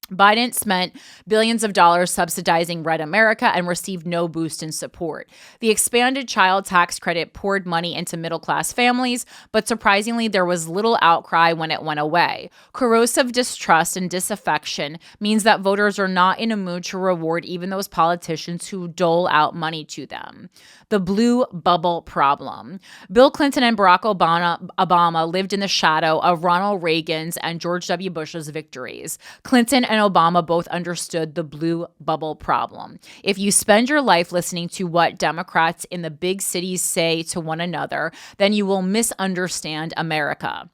Speaker 2: Biden spent billions of dollars subsidizing Red America and received no boost in support. The expanded child tax credit poured money into middle-class families, but surprisingly, there was little outcry when it went away. Corrosive distrust and disaffection means that voters are not in a mood to reward even those politicians who dole out money to them. The blue bubble problem. Bill Clinton and Barack Obama lived in the shadow of Ronald Reagan's and George W. Bush's victories. Clinton and Obama both understood the blue bubble problem. If you spend your life listening to what Democrats in the big cities say to one another, then you will misunderstand America.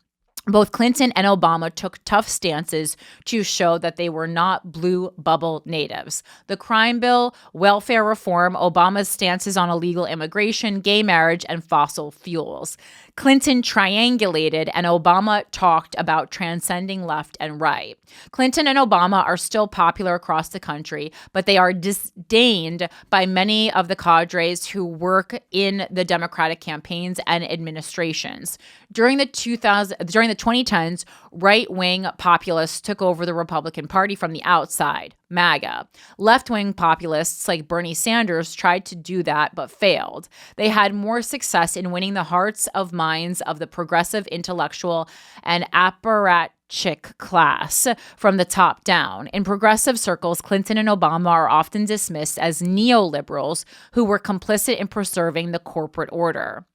Speaker 2: Both Clinton and Obama took tough stances to show that they were not blue bubble natives. The crime bill, welfare reform, Obama's stances on illegal immigration, gay marriage, and fossil fuels. Clinton triangulated and Obama talked about transcending left and right. Clinton and Obama are still popular across the country, but they are disdained by many of the cadres who work in the Democratic campaigns and administrations. During the 2010s, right-wing populists took over the Republican Party from the outside. MAGA. Left-wing populists like Bernie Sanders tried to do that but failed. They had more success in winning the hearts of minds of the progressive intellectual and apparatchik class from the top down. In progressive circles, Clinton and Obama are often dismissed as neoliberals who were complicit in preserving the corporate order.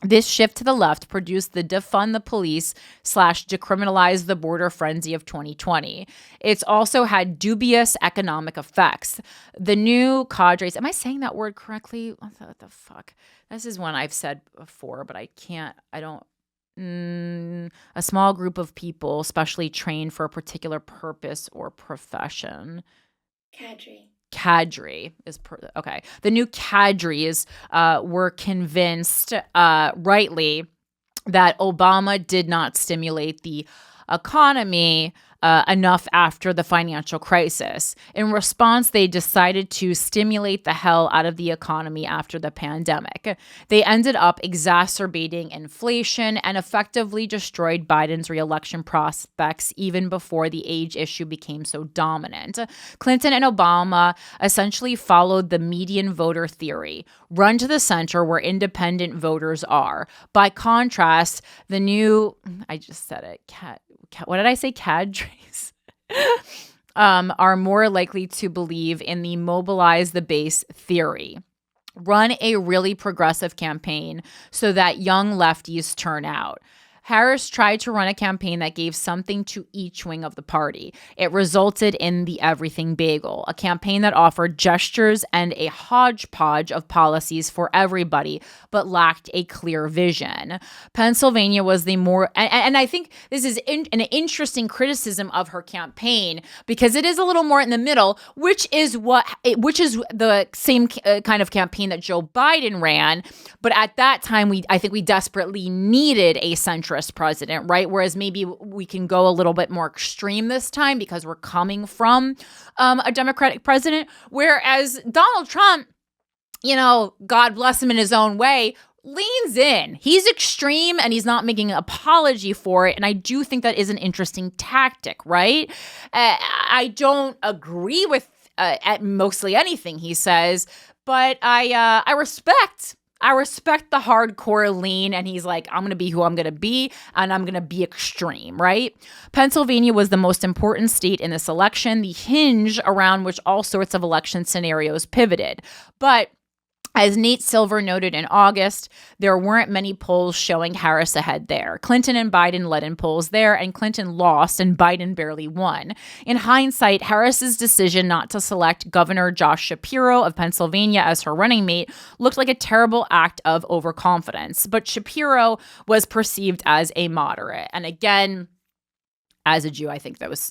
Speaker 2: This shift to the left produced the defund the police / decriminalize the border frenzy of 2020. It's also had dubious economic effects. The new cadres, am I saying that word correctly? What the fuck? This is one I've said before, but a small group of people specially trained for a particular purpose or profession. Cadre is okay. The new cadres were convinced, rightly, that Obama did not stimulate the economy enough after the financial crisis. In response, they decided to stimulate the hell out of the economy after the pandemic. They ended up exacerbating inflation and effectively destroyed Biden's reelection prospects even before the age issue became so dominant. Clinton and Obama essentially followed the median voter theory, run to the center where independent voters are. By contrast, the new, I just said it, what did I say? Cadres are more likely to believe in the mobilize the base theory. Run a really progressive campaign so that young lefties turn out. Harris tried to run a campaign that gave something to each wing of the party. It resulted in the everything bagel, a campaign that offered gestures and a hodgepodge of policies for everybody, but lacked a clear vision. Pennsylvania was the more, and I think this is an interesting criticism of her campaign because it is a little more in the middle, which is the same kind of campaign that Joe Biden ran. But at that time, I think we desperately needed a centrist president, right? Whereas maybe we can go a little bit more extreme this time because we're coming from a Democratic president. Whereas Donald Trump, God bless him in his own way, leans in. He's extreme and he's not making an apology for it. And I do think that is an interesting tactic, right? I don't agree with at mostly anything he says, but I respect the hardcore lean, and he's like, I'm going to be who I'm going to be, and I'm going to be extreme, right? Pennsylvania was the most important state in this election, the hinge around which all sorts of election scenarios pivoted. But as Nate Silver noted in August, there weren't many polls showing Harris ahead there. Clinton and Biden led in polls there, and Clinton lost, and Biden barely won. In hindsight, Harris's decision not to select Governor Josh Shapiro of Pennsylvania as her running mate looked like a terrible act of overconfidence. But Shapiro was perceived as a moderate. And again, as a Jew, I think that was,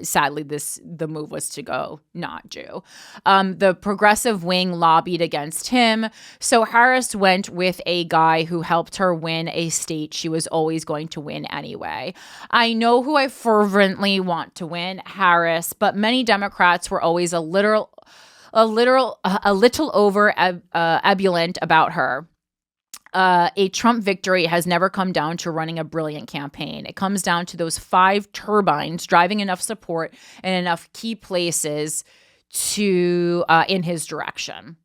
Speaker 2: sadly, the move was to go not Jew. The progressive wing lobbied against him, so Harris went with a guy who helped her win a state she was always going to win anyway. I know who I fervently want to win, Harris, but many Democrats were always a little over ebullient about her. A Trump victory has never come down to running a brilliant campaign. It comes down to those 5 turbines driving enough support in enough key places to in his direction.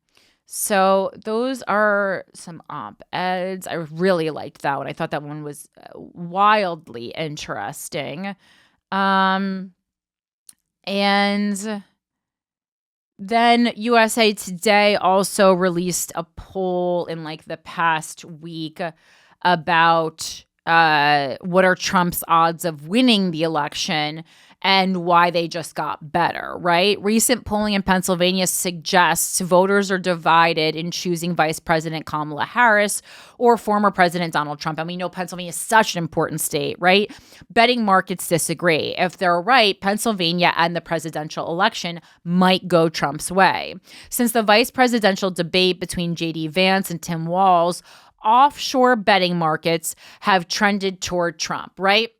Speaker 2: So those are some op-eds. I really liked that one. I thought that one was wildly interesting. And then USA Today also released a poll in the past week about what are Trump's odds of winning the election and why they just got better, right? Recent polling in Pennsylvania suggests voters are divided in choosing Vice President Kamala Harris or former President Donald Trump. And we know Pennsylvania is such an important state, right? Betting markets disagree. If they're right, Pennsylvania and the presidential election might go Trump's way. Since the vice presidential debate between J.D. Vance and Tim Walz, offshore betting markets have trended toward Trump, right?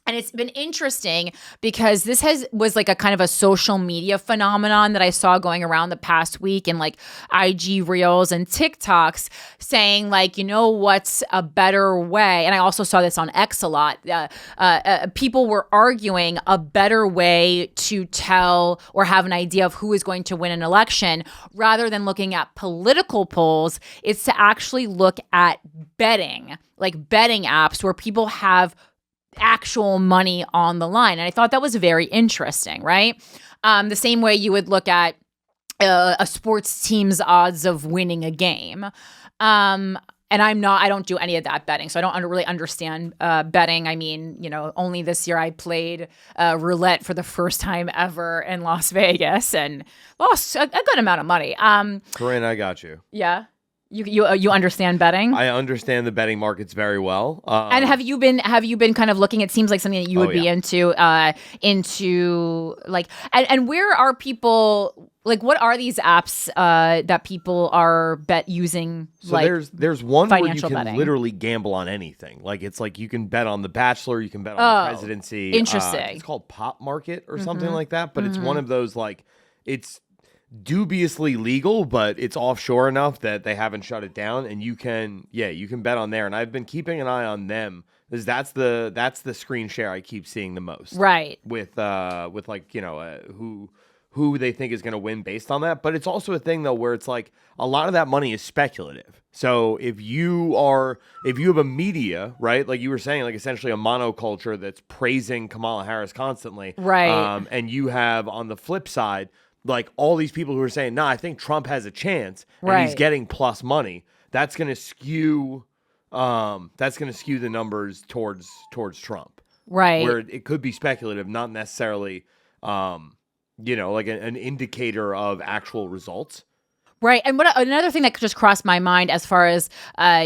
Speaker 2: And it's been interesting because this was a kind of a social media phenomenon that I saw going around the past week in IG Reels and TikToks saying what's a better way? And I also saw this on X a lot. People were arguing a better way to tell or have an idea of who is going to win an election rather than looking at political polls. It's to actually look at betting, betting apps where people have actual money on the line. And I thought that was very interesting, right? The same way you would look at a sports team's odds of winning a game. And I don't do any of that betting, so I don't really understand betting. I mean, only this year I played roulette for the first time ever in Las Vegas and lost a good amount of money.
Speaker 3: Corinne, I got you.
Speaker 2: Yeah. You understand betting?
Speaker 3: I understand the betting markets very well.
Speaker 2: And have you been kind of looking? It seems like something that you would be into and where are people? Like, what are these apps that people are using?
Speaker 3: So there's one where you
Speaker 2: financial
Speaker 3: can
Speaker 2: betting.
Speaker 3: literally gamble on anything. Like it's like you can bet on The Bachelor, you can bet on the presidency.
Speaker 2: Interesting.
Speaker 3: It's called Pop Market or something like that. But it's one of those like it's dubiously legal, but it's offshore enough that they haven't shut it down. And you can bet on there. And I've been keeping an eye on them because that's the screen share I keep seeing the most.
Speaker 2: Right.
Speaker 3: With like who they think is going to win based on that. But it's also a thing, though, where it's like a lot of that money is speculative. So if you have a media, right, like you were saying, like essentially a monoculture that's praising Kamala Harris constantly.
Speaker 2: Right.
Speaker 3: And you have on the flip side, like all these people who are saying, I think Trump has a chance and he's getting plus money. That's going to skew the numbers towards Trump.
Speaker 2: Right.
Speaker 3: Where it could be speculative, not necessarily like an indicator of actual results.
Speaker 2: Right. And another thing that just crossed my mind as far as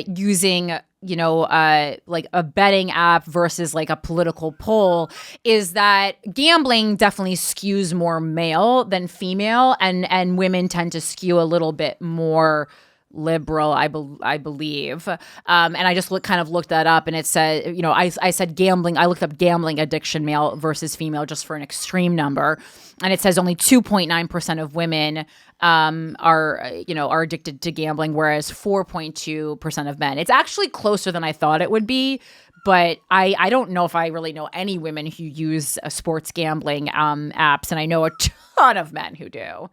Speaker 2: using, like a betting app versus like a political poll is that gambling definitely skews more male than female, and women tend to skew a little bit more liberal, I believe. And I just kind of looked that up, and it said, I said gambling. I looked up gambling addiction, male versus female, just for an extreme number. And it says only 2.9% of women are addicted to gambling, whereas 4.2% of men. It's actually closer than I thought it would be. But I don't know if I really know any women who use sports gambling apps, and I know a ton of men who do.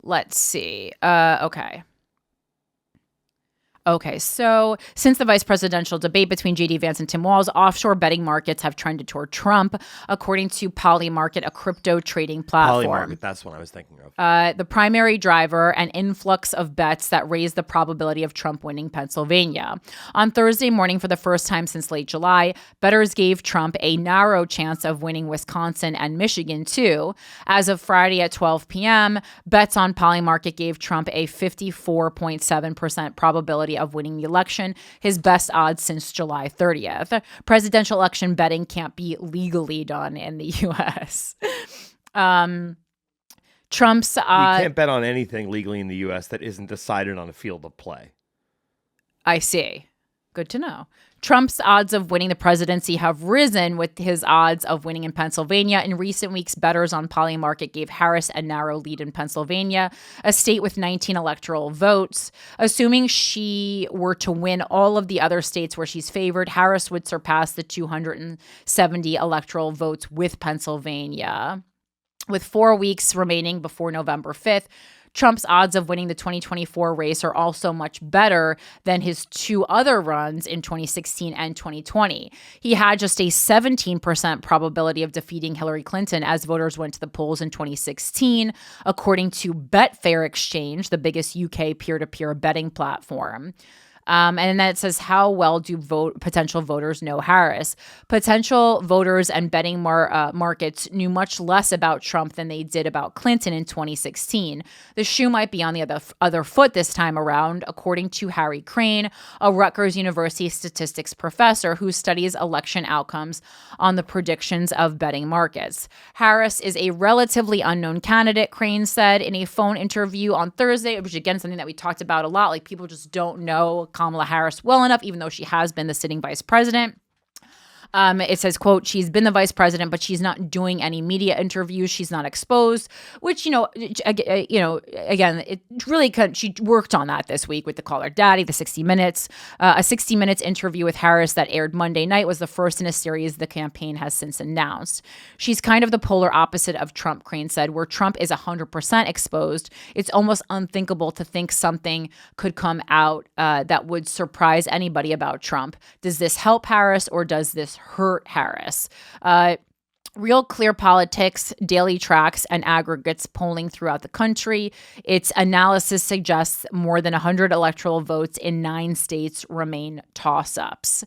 Speaker 2: Let's see. Okay, so since the vice presidential debate between J.D. Vance and Tim Walz, offshore betting markets have trended toward Trump, according to Polymarket, a crypto trading platform.
Speaker 3: Polymarket, that's what I was thinking of.
Speaker 2: The primary driver, an influx of bets that raised the probability of Trump winning Pennsylvania. On Thursday morning, for the first time since late July, bettors gave Trump a narrow chance of winning Wisconsin and Michigan, too. As of Friday at 12 p.m., bets on Polymarket gave Trump a 54.7% probability of winning the election, his best odds since July 30th. Presidential election betting can't be legally done in the U.S. Trump's...
Speaker 3: you can't bet on anything legally in the U.S. that isn't decided on a field of play.
Speaker 2: I see. Good to know. Trump's odds of winning the presidency have risen with his odds of winning in Pennsylvania. In recent weeks, bettors on Polymarket gave Harris a narrow lead in Pennsylvania, a state with 19 electoral votes. Assuming she were to win all of the other states where she's favored, Harris would surpass the 270 electoral votes with Pennsylvania. With 4 weeks remaining before November 5th, Trump's odds of winning the 2024 race are also much better than his two other runs in 2016 and 2020. He had just a 17% probability of defeating Hillary Clinton as voters went to the polls in 2016, according to Betfair Exchange, the biggest UK peer-to-peer betting platform. And then it says, how well do potential voters know Harris? Potential voters and betting markets knew much less about Trump than they did about Clinton in 2016. The shoe might be on the other foot this time around, according to Harry Crane, a Rutgers University statistics professor who studies election outcomes on the predictions of betting markets. Harris is a relatively unknown candidate, Crane said in a phone interview on Thursday, which again is something that we talked about a lot. Like, people just don't know Kamala Harris well enough, even though she has been the sitting vice president. It says, quote, she's been the vice president, but she's not doing any media interviews. She's not exposed, which, again, it really could. She worked on that this week with the Call Her Daddy, the 60 Minutes. A 60 Minutes interview with Harris that aired Monday night was the first in a series the campaign has since announced. She's kind of the polar opposite of Trump, Crane said, where Trump is 100% exposed. It's almost unthinkable to think something could come out that would surprise anybody about Trump. Does this help Harris or does this hurt Harris? Real Clear Politics daily tracks and aggregates polling throughout the country. Its analysis suggests more than 100 electoral votes in 9 states remain toss-ups.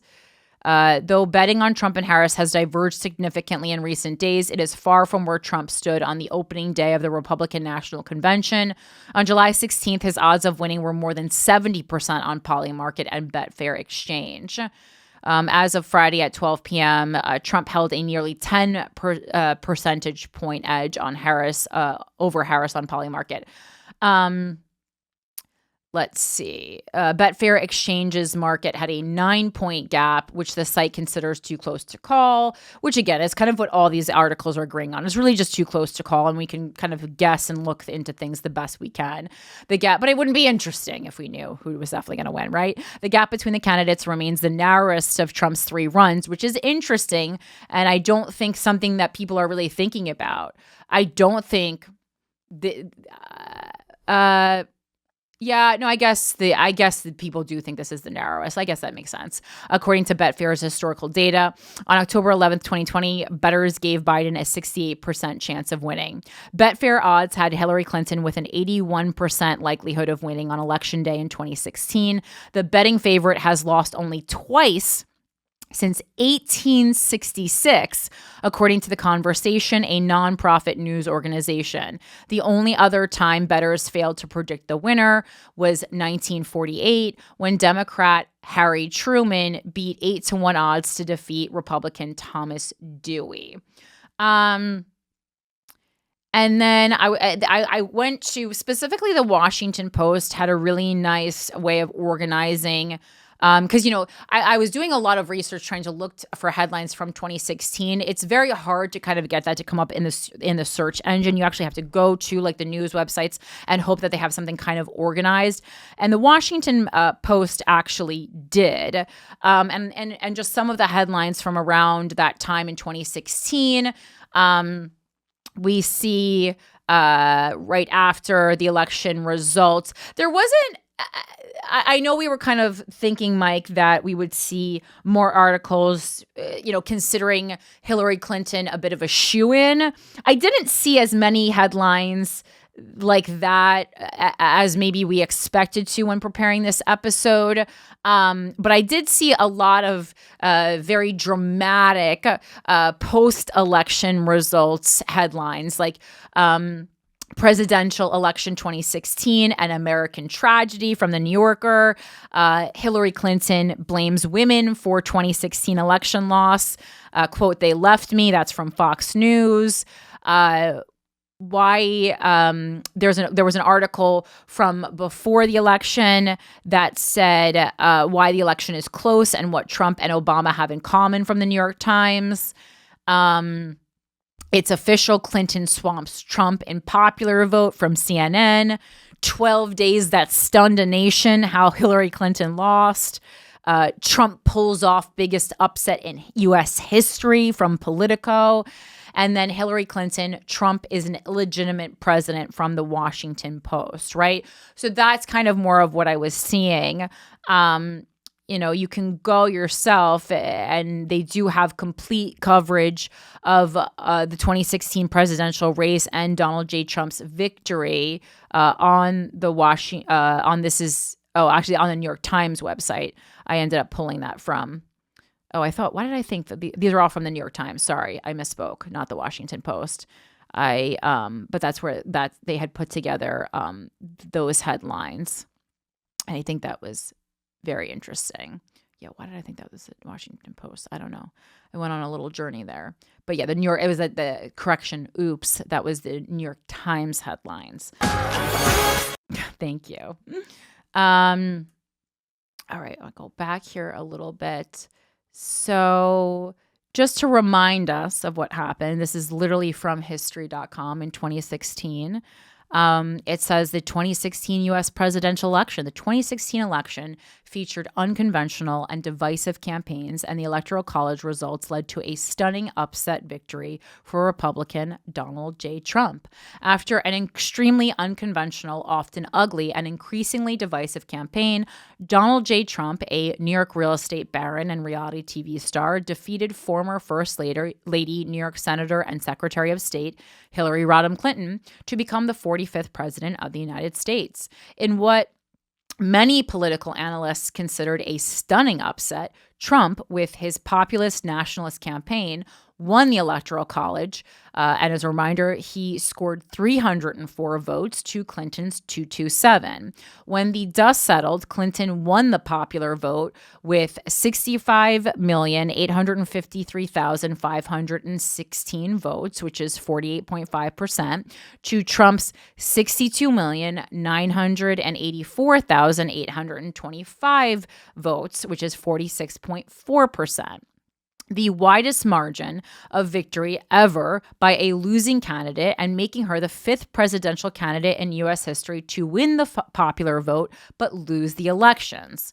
Speaker 2: Though betting on Trump and Harris has diverged significantly in recent days, it is far from where Trump stood on the opening day of the Republican National Convention. On July 16th, his odds of winning were more than 70% on Polymarket and Betfair Exchange. As of Friday at 12 p.m., Trump held a nearly 10 percentage point edge on Harris over Harris on Polymarket. Let's see. Betfair Exchanges Market had a 9-point gap, which the site considers too close to call, which again is kind of what all these articles are agreeing on. It's really just too close to call, and we can kind of guess and look into things the best we can. The gap, but it wouldn't be interesting if we knew who was definitely going to win, right? The gap between the candidates remains the narrowest of Trump's 3 runs, which is interesting, and I don't think something that people are really thinking about. I don't think yeah, no, I guess the people do think this is the narrowest. I guess that makes sense. According to Betfair's historical data, on October 11th, 2020, bettors gave Biden a 68% chance of winning. Betfair odds had Hillary Clinton with an 81% likelihood of winning on Election Day in 2016. The betting favorite has lost only twice since 1866, according to The Conversation, a nonprofit news organization. The only other time bettors failed to predict the winner was 1948, when Democrat Harry Truman beat 8-1 odds to defeat Republican Thomas Dewey. And then I went to, specifically the Washington Post had a really nice way of organizing. Because, I was doing a lot of research trying to look for headlines from 2016. It's very hard to kind of get that to come up in the search engine. You actually have to go to like the news websites and hope that they have something kind of organized. And the Washington Post actually did. And just some of the headlines from around that time in 2016, we see right after the election results, there wasn't. I know we were kind of thinking, Mike, that we would see more articles, considering Hillary Clinton a bit of a shoo-in. I didn't see as many headlines like that as maybe we expected to when preparing this episode. But I did see a lot of very dramatic post-election results headlines, like Presidential Election 2016, an American tragedy from the New Yorker. Hillary Clinton blames women for 2016 election loss. Quote, "They left me." That's from Fox News. There was an article from before the election that said why the election is close and what Trump and Obama have in common, from the New York Times. It's official, Clinton swamps Trump in popular vote, from CNN. 12 days that stunned a nation, how Hillary Clinton lost. Trump pulls off biggest upset in U.S. history, from Politico. And then Hillary Clinton, Trump is an illegitimate president, from the Washington Post, right? So that's kind of more of what I was seeing. You can go yourself, and they do have complete coverage of the 2016 presidential race and Donald J. Trump's victory on the on the New York Times website. I ended up pulling that from. Oh, why did I think that these are all from the New York Times? Sorry, I misspoke, not the Washington Post. But that's where they had put together those headlines, and I think that was very interesting. Yeah, why did I think that was the Washington Post? I don't know. I went on a little journey there. But yeah, it was at the correction. Oops, that was the New York Times headlines. Thank you. All right, I'll go back here a little bit. So just to remind us of what happened, this is literally from history.com in 2016. It says the 2016 U.S. presidential election. The 2016 election featured unconventional and divisive campaigns, and the Electoral College results led to a stunning upset victory for Republican Donald J. Trump. After an extremely unconventional, often ugly, and increasingly divisive campaign, Donald J. Trump, a New York real estate baron and reality TV star, defeated former First Lady, New York Senator and Secretary of State Hillary Rodham Clinton to become the 45th president of the United States. In what many political analysts considered a stunning upset, Trump, with his populist nationalist campaign, won the Electoral College. And as a reminder, he scored 304 votes to Clinton's 227. When the dust settled, Clinton won the popular vote with 65,853,516 votes, which is 48.5%, to Trump's 62,984,825 votes, which is 46.4%. The widest margin of victory ever by a losing candidate, and making her the fifth presidential candidate in U.S. history to win the popular vote but lose the elections.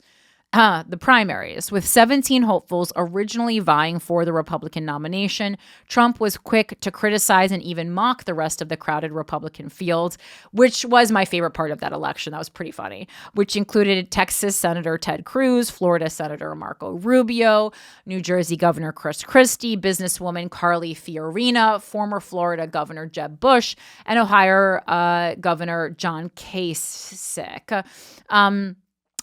Speaker 2: The primaries. With 17 hopefuls originally vying for the Republican nomination, Trump was quick to criticize and even mock the rest of the crowded Republican field, which was my favorite part of that election. That was pretty funny, which included Texas Senator Ted Cruz, Florida Senator Marco Rubio, New Jersey Governor Chris Christie, businesswoman Carly Fiorina, former Florida Governor Jeb Bush, and Ohio Governor John Kasich.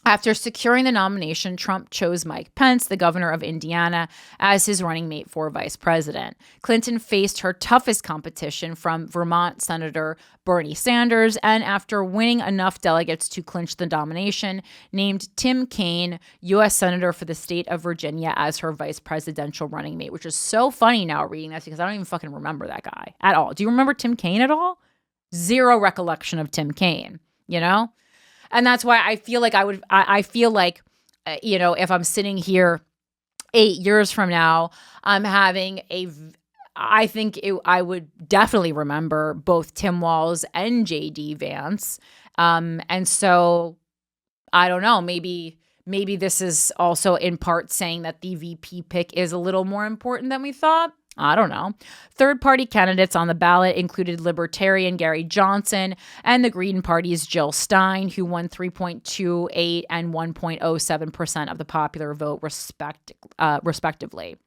Speaker 2: After securing the nomination, Trump chose Mike Pence, the governor of Indiana, as his running mate for vice president. Clinton faced her toughest competition from Vermont Senator Bernie Sanders, and after winning enough delegates to clinch the nomination, named Tim Kaine, U.S. Senator for the state of Virginia, as her vice presidential running mate, which is so funny now reading this because I don't even fucking remember that guy at all. Do you remember Tim Kaine at all? Zero recollection of Tim Kaine, you know? And that's why I feel like I feel like, if I'm sitting here 8 years from now, I'm having I would definitely remember both Tim Walz and JD Vance. And so I don't know, maybe this is also in part saying that the VP pick is a little more important than we thought. I don't know. Third-party candidates on the ballot included Libertarian Gary Johnson and the Green Party's Jill Stein, who won 3.28 and 1.07% of the popular vote, respectively.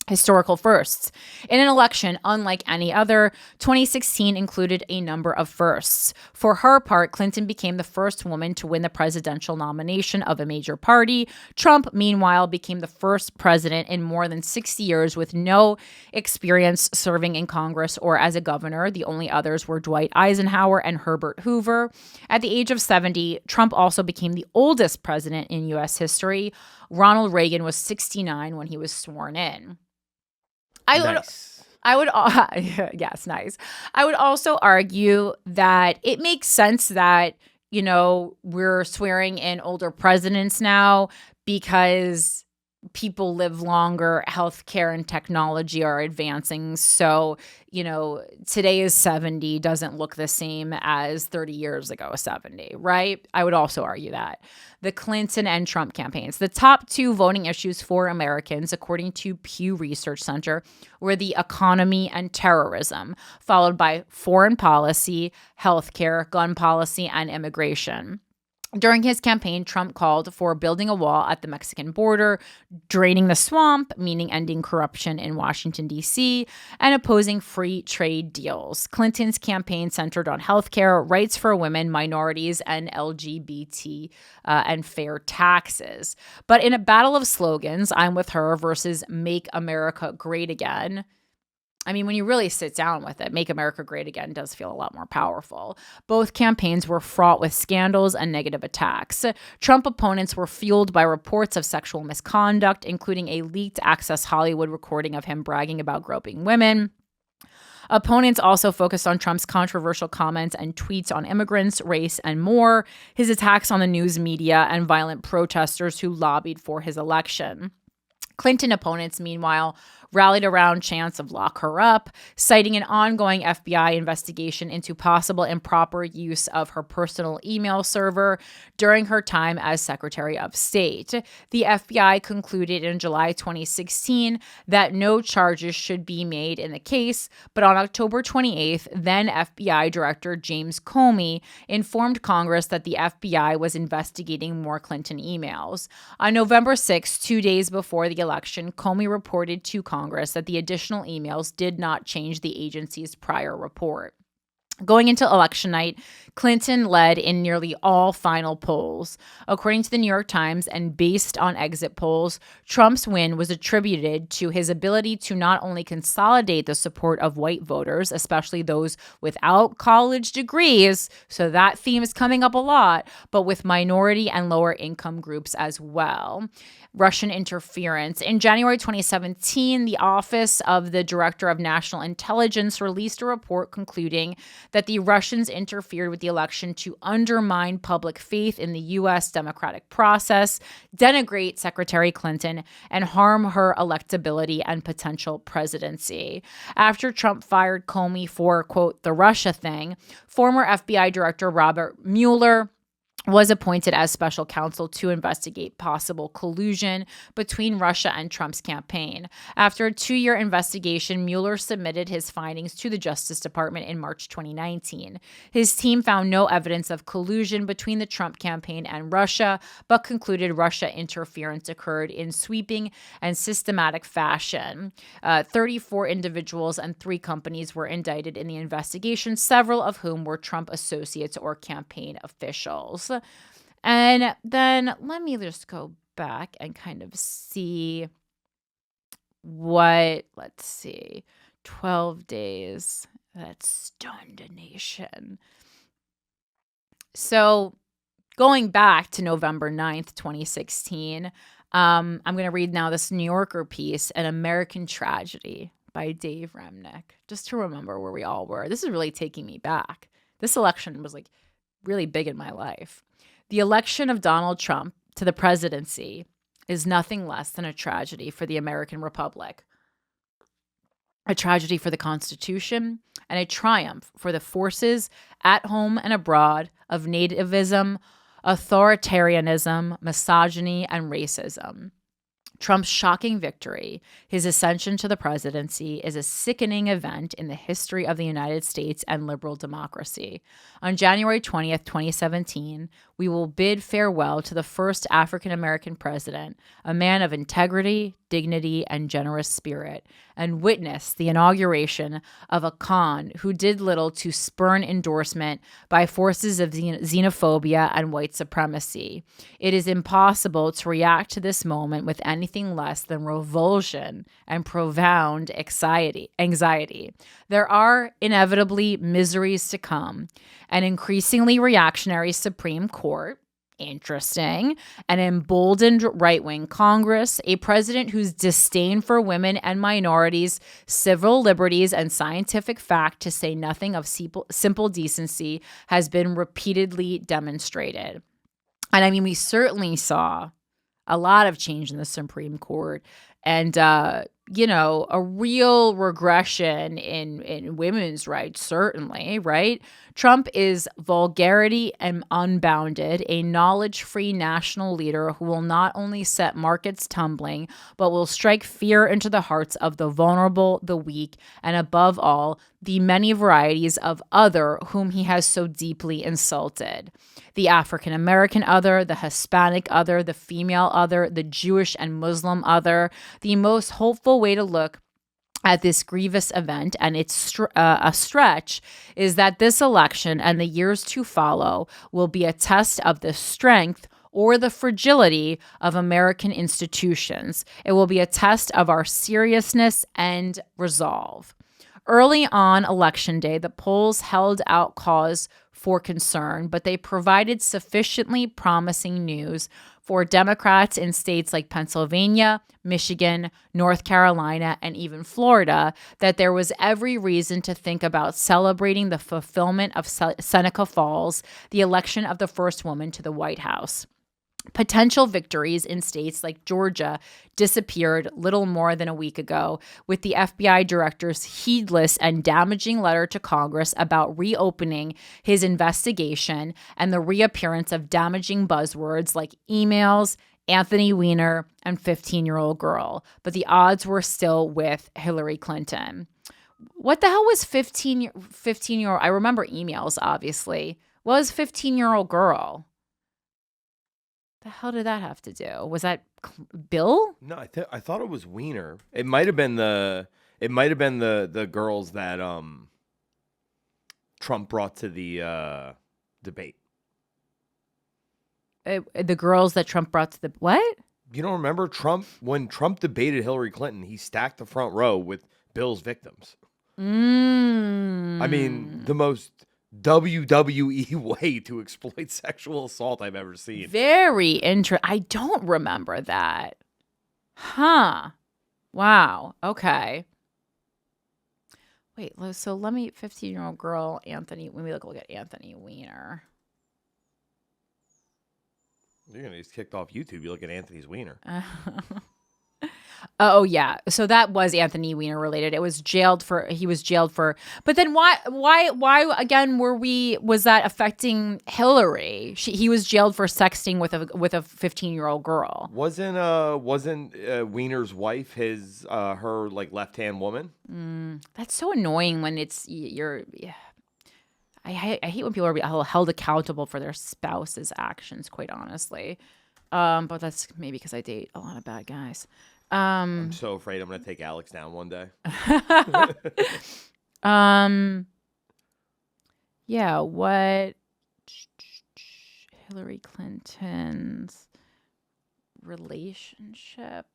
Speaker 2: Historical firsts. In an election unlike any other, 2016 included a number of firsts. For her part, Clinton became the first woman to win the presidential nomination of a major party. Trump, meanwhile, became the first president in more than 60 years with no experience serving in Congress or as a governor. The only others were Dwight Eisenhower and Herbert Hoover. At the age of 70, Trump also became the oldest president in U.S. history. Ronald Reagan was 69 when he was sworn in.
Speaker 3: Nice.
Speaker 2: Yes, nice. I would also argue that it makes sense that, we're swearing in older presidents now because people live longer, healthcare and technology are advancing. So, today is 70 doesn't look the same as 30 years ago, 70, right? I would also argue that. The Clinton and Trump campaigns. The top two voting issues for Americans, according to Pew Research Center, were the economy and terrorism, followed by foreign policy, healthcare, gun policy, and immigration. During his campaign, Trump called for building a wall at the Mexican border, draining the swamp, meaning ending corruption in Washington, D.C., and opposing free trade deals. Clinton's campaign centered on healthcare, rights for women, minorities, and LGBT and fair taxes. But in a battle of slogans, I'm with her versus Make America Great Again, I mean, when you really sit down with it, Make America Great Again does feel a lot more powerful. Both campaigns were fraught with scandals and negative attacks. Trump opponents were fueled by reports of sexual misconduct, including a leaked Access Hollywood recording of him bragging about groping women. Opponents also focused on Trump's controversial comments and tweets on immigrants, race, and more, his attacks on the news media, and violent protesters who lobbied for his election. Clinton opponents, meanwhile, rallied around chants of lock her up, citing an ongoing FBI investigation into possible improper use of her personal email server during her time as Secretary of State. The FBI concluded in July 2016 that no charges should be made in the case, but on October 28th, then FBI Director James Comey informed Congress that the FBI was investigating more Clinton emails. On November 6, 2 days before the election, Comey reported to Congress that the additional emails did not change the agency's prior report. Going into election night, Clinton led in nearly all final polls. According to the New York Times and based on exit polls, Trump's win was attributed to his ability to not only consolidate the support of white voters, especially those without college degrees, so that theme is coming up a lot, but with minority and lower income groups as well. Russian interference. In January 2017, the Office of the Director of National Intelligence released a report concluding that the Russians interfered with the election to undermine public faith in the U.S. democratic process, denigrate Secretary Clinton, and harm her electability and potential presidency. After Trump fired Comey for, quote, the Russia thing, former FBI Director Robert Mueller was appointed as special counsel to investigate possible collusion between Russia and Trump's campaign. After a 2-year investigation, Mueller submitted his findings to the Justice Department in March 2019. His team found no evidence of collusion between the Trump campaign and Russia, but concluded Russia interference occurred in sweeping and systematic fashion. 34 individuals and 3 companies were indicted in the investigation, several of whom were Trump associates or campaign officials. And then let me just go back and kind of see what, 12 days that stunned a nation. So going back to November 9th, 2016, I'm going to read now this New Yorker piece, An American Tragedy by Dave Remnick, just to remember where we all were. This is really taking me back. This election was like really big in my life. The election of Donald Trump to the presidency is nothing less than a tragedy for the American Republic, a tragedy for the Constitution, and a triumph for the forces at home and abroad of nativism, authoritarianism, misogyny, and racism. Trump's shocking victory, his ascension to the presidency, is a sickening event in the history of the United States and liberal democracy. On January 20th, 2017, we will bid farewell to the first African-American president, a man of integrity, dignity, and generous spirit, and witness the inauguration of a Khan who did little to spurn endorsement by forces of xenophobia and white supremacy. It is impossible to react to this moment with anything less than revulsion and profound anxiety. There are inevitably miseries to come. An increasingly reactionary Supreme Court, interesting, an emboldened right-wing Congress, a president whose disdain for women and minorities, civil liberties, and scientific fact, to say nothing of simple decency, has been repeatedly demonstrated. And I mean, we certainly saw a lot of change in the Supreme Court and, a real regression in women's rights, certainly, right? Trump is vulgarity and unbounded, a knowledge-free national leader who will not only set markets tumbling, but will strike fear into the hearts of the vulnerable, the weak, and above all, the many varieties of other whom he has so deeply insulted. The African-American other, the Hispanic other, the female other, the Jewish and Muslim other. The most hopeful way to look at this grievous event, and it's a stretch, is that this election and the years to follow will be a test of the strength or the fragility of American institutions. It will be a test of our seriousness and resolve. Early on Election Day, the polls held out cause for concern, but they provided sufficiently promising news for Democrats in states like Pennsylvania, Michigan, North Carolina, and even Florida that there was every reason to think about celebrating the fulfillment of Seneca Falls, the election of the first woman to the White House. Potential victories in states like Georgia disappeared little more than a week ago, with the FBI director's heedless and damaging letter to Congress about reopening his investigation and the reappearance of damaging buzzwords like emails, Anthony Weiner, and 15-year-old girl. But the odds were still with Hillary Clinton. What the hell was 15-year-old? I remember emails, obviously. What was 15-year-old girl? The hell did that have to do? Was that Bill?
Speaker 3: No, I thought it was Wiener. It might have been the girls that Trump brought to the debate.
Speaker 2: The girls that Trump brought to the what?
Speaker 3: You don't remember when Trump debated Hillary Clinton? He stacked the front row with Bill's victims. I mean, the most WWE way to exploit sexual assault I've ever seen.
Speaker 2: Very interesting. I don't remember that. Huh. Wow. Okay. Wait, so let me, 15-year-old girl, Anthony, when we look at Anthony Weiner.
Speaker 3: You're going to get kicked off YouTube. You look at Anthony's wiener.
Speaker 2: Oh yeah, so that was Anthony Weiner related. He was jailed for. But then why again was that affecting Hillary? He was jailed for sexting with a 15-year-old girl.
Speaker 3: Wasn't Weiner's wife her like left-hand woman?
Speaker 2: That's so annoying when it's you're. Yeah. I hate when people are held accountable for their spouse's actions. Quite honestly, but that's maybe because I date a lot of bad guys.
Speaker 3: I'm so afraid I'm going to take Alex down one day.
Speaker 2: Yeah, what Hillary Clinton's relationship.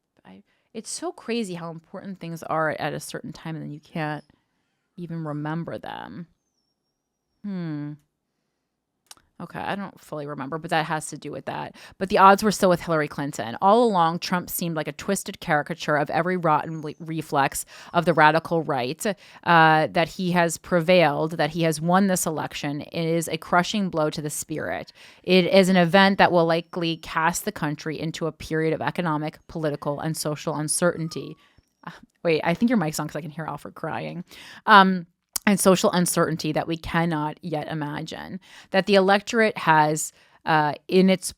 Speaker 2: It's so crazy how important things are at a certain time and then you can't even remember them. Okay, I don't fully remember, but that has to do with that. But the odds were still with Hillary Clinton. All along, Trump seemed like a twisted caricature of every rotten reflex of the radical right, that he has prevailed, that he has won this election. It is a crushing blow to the spirit. It is an event that will likely cast the country into a period of economic, political, and social uncertainty. Wait, I think your mic's on because I can hear Alfred crying. And social uncertainty that we cannot yet imagine, that the electorate has, in its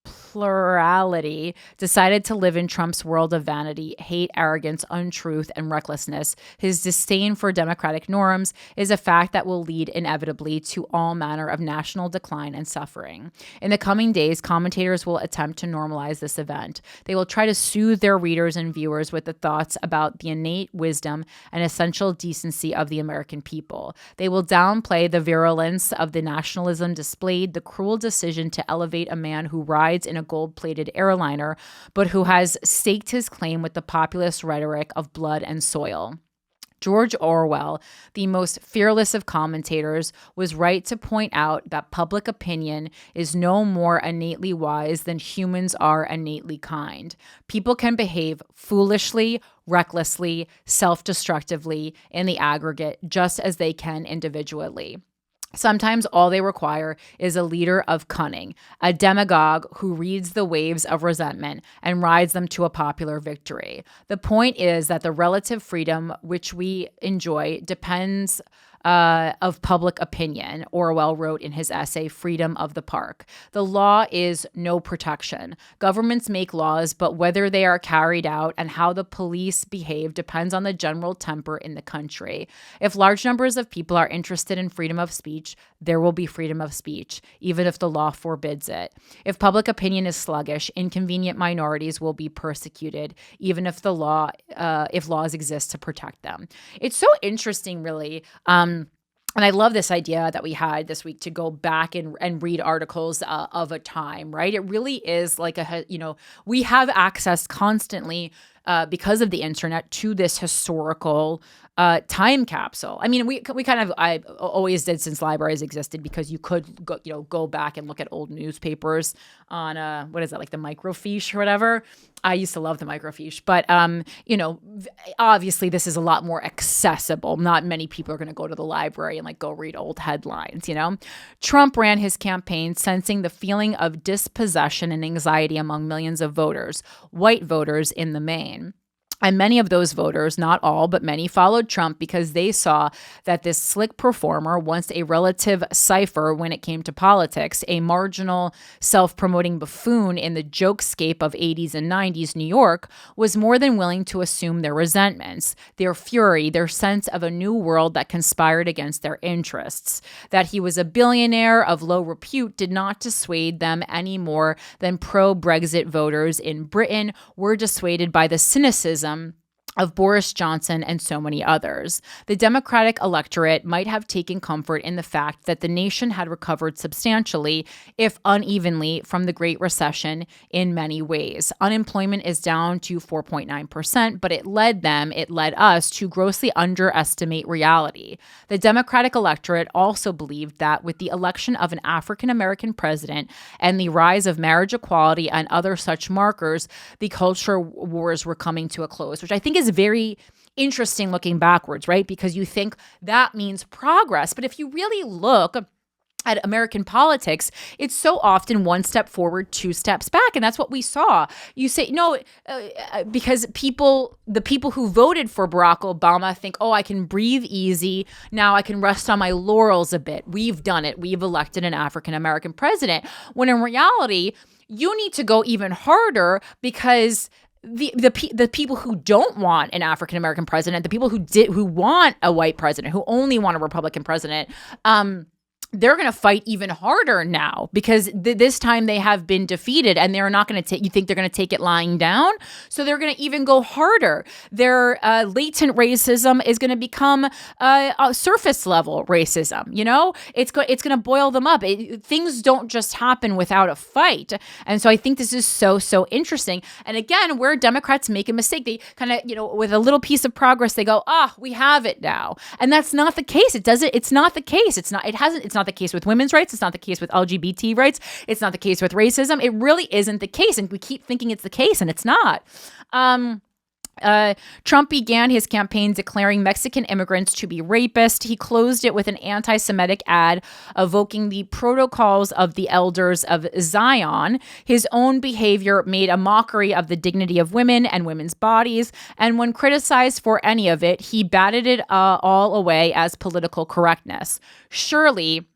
Speaker 2: plurality, decided to live in Trump's world of vanity, hate, arrogance, untruth, and recklessness. His disdain for democratic norms is a fact that will lead inevitably to all manner of national decline and suffering. In the coming days, commentators will attempt to normalize this event. They will try to soothe their readers and viewers with the thoughts about the innate wisdom and essential decency of the American people. They will downplay the virulence of the nationalism displayed, the cruel decision to elevate a man who rides in a gold-plated airliner, but who has staked his claim with the populist rhetoric of blood and soil. George Orwell, the most fearless of commentators, was right to point out that public opinion is no more innately wise than humans are innately kind. People can behave foolishly, recklessly, self-destructively in the aggregate, just as they can individually. Sometimes all they require is a leader of cunning, a demagogue who reads the waves of resentment and rides them to a popular victory. The point is that the relative freedom which we enjoy depends of public opinion, Orwell wrote in his essay, Freedom of the Park. The law is no protection. Governments make laws, but whether they are carried out and how the police behave depends on the general temper in the country. If large numbers of people are interested in freedom of speech, there will be freedom of speech, even if the law forbids it. If public opinion is sluggish, inconvenient minorities will be persecuted, even if if laws exist to protect them. It's so interesting, really. And I love this idea that we had this week to go back and read articles of a time, right? It really is like we have access constantly because of the internet to this historical time capsule. I mean, I always did since libraries existed because you could go back and look at old newspapers on what is that, like the microfiche or whatever. I used to love the microfiche, but obviously this is a lot more accessible. Not many people are going to go to the library and go read old headlines. Trump ran his campaign sensing the feeling of dispossession and anxiety among millions of voters, white voters in the main. And many of those voters, not all, but many, followed Trump because they saw that this slick performer, once a relative cipher when it came to politics, a marginal, self-promoting buffoon in the jokescape of 80s and 90s New York, was more than willing to assume their resentments, their fury, their sense of a new world that conspired against their interests. That he was a billionaire of low repute did not dissuade them any more than pro-Brexit voters in Britain were dissuaded by the cynicism of Boris Johnson and so many others. The Democratic electorate might have taken comfort in the fact that the nation had recovered substantially, if unevenly, from the Great Recession in many ways. Unemployment is down to 4.9%, but it led us to grossly underestimate reality. The Democratic electorate also believed that with the election of an African-American president and the rise of marriage equality and other such markers, the culture wars were coming to a close, which I think is very interesting looking backwards, right? Because you think that means progress. But if you really look at American politics, it's so often one step forward, two steps back. And that's what we saw. You say, no, because the people who voted for Barack Obama think, oh, I can breathe easy. Now I can rest on my laurels a bit. We've done it. We've elected an African-American president. When in reality, you need to go even harder, because the people who don't want an African American president, the people who want a white president, who only want a Republican president, they're going to fight even harder now, because this time they have been defeated, and they're not going to take, you think they're going to take it lying down? So they're going to even go harder. Their latent racism is going to become a surface level racism. You know, it's going to boil them up. Things don't just happen without a fight. And so I think this is so interesting. And again, where Democrats make a mistake, they kind of, with a little piece of progress, they go, we have it now. And that's not the case. It's not the case. It's not the case with women's rights. It's not the case with LGBT rights. It's not the case with racism. It really isn't the case. And we keep thinking it's the case, and it's not. Trump began his campaign declaring Mexican immigrants to be rapists. He closed it with an anti-Semitic ad evoking the protocols of the elders of Zion. His own behavior made a mockery of the dignity of women and women's bodies. And when criticized for any of it, he batted it all away as political correctness. Surely,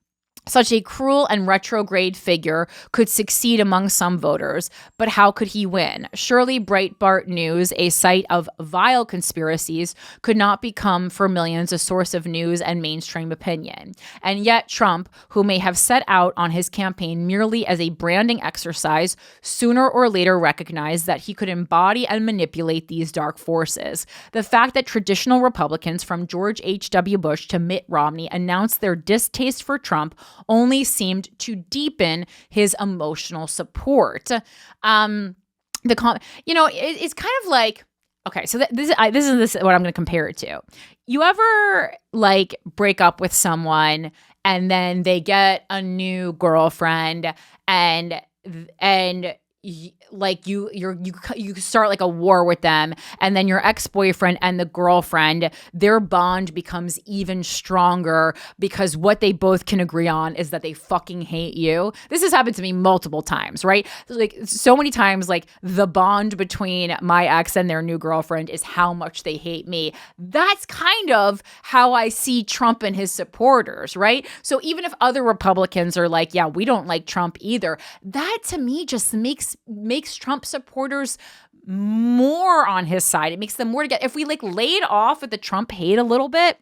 Speaker 2: such a cruel and retrograde figure could succeed among some voters, but how could he win? Surely Breitbart News, a site of vile conspiracies, could not become for millions a source of news and mainstream opinion. And yet Trump, who may have set out on his campaign merely as a branding exercise, sooner or later recognized that he could embody and manipulate these dark forces. The fact that traditional Republicans from George H.W. Bush to Mitt Romney announced their distaste for Trump only seemed to deepen his emotional support. It's kind of like, okay, so this is what I'm going to compare it to. You ever break up with someone and then they get a new girlfriend, and you start a war with them, and then your ex-boyfriend and the girlfriend, their bond becomes even stronger because what they both can agree on is that they fucking hate you. This has happened to me multiple times, right? So many times, the bond between my ex and their new girlfriend is how much they hate me. That's kind of how I see Trump and his supporters, right? So even if other Republicans are yeah, we don't like Trump either, that to me just makes Trump supporters more on his side. It makes them more together. If we laid off with the Trump hate a little bit,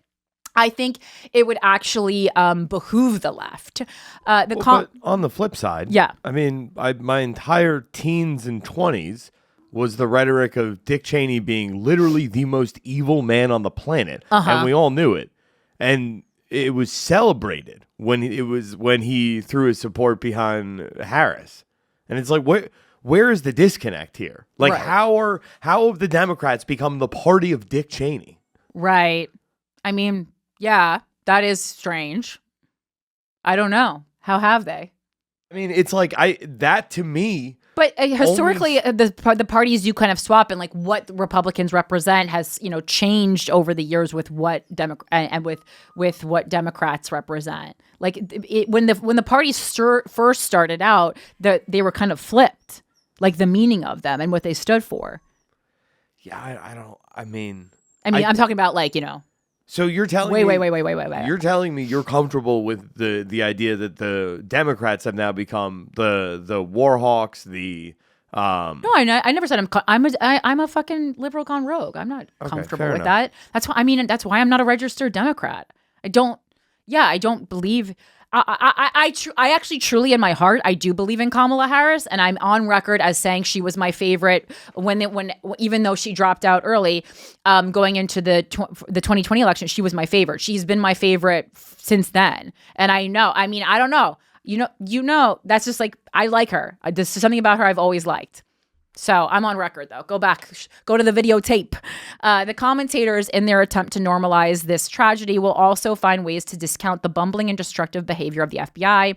Speaker 2: I think it would actually behoove the left. But
Speaker 3: on the flip side,
Speaker 2: yeah.
Speaker 3: I mean, my entire teens and 20s was the rhetoric of Dick Cheney being literally the most evil man on the planet, and we all knew it. And it was celebrated when he threw his support behind Harris. And it's where is the disconnect here?
Speaker 2: Right.
Speaker 3: how have the Democrats become the party of Dick Cheney?
Speaker 2: Right. I mean, yeah, that is strange. I don't know. How have they?
Speaker 3: I mean, it's that to me. But
Speaker 2: historically, the parties you kind of swap, and what Republicans represent has changed over the years with what with what Democrats represent. When the parties first started out, they were kind of flipped, the meaning of them and what they stood for.
Speaker 3: Yeah, I don't. I mean,
Speaker 2: I'm talking about
Speaker 3: So you're telling
Speaker 2: me...
Speaker 3: Wait. You're telling me you're comfortable with the idea that the Democrats have now become the war hawks, the...
Speaker 2: No, I never said I'm a fucking liberal gone rogue. I'm not comfortable with that. That's why I'm not a registered Democrat. I don't believe...
Speaker 4: I actually truly in my heart, I do believe in Kamala Harris, and I'm on record as saying she was my favorite when even though she dropped out early, going into the 2020 election, she was my favorite. She's been my favorite since then. And I don't know. You know, that's just like, I like her. This is something about her I've always liked. So I'm on record, though. Go back, go to the videotape. The commentators, in their attempt to normalize this tragedy, will also find ways to discount the bumbling and destructive behavior of the FBI.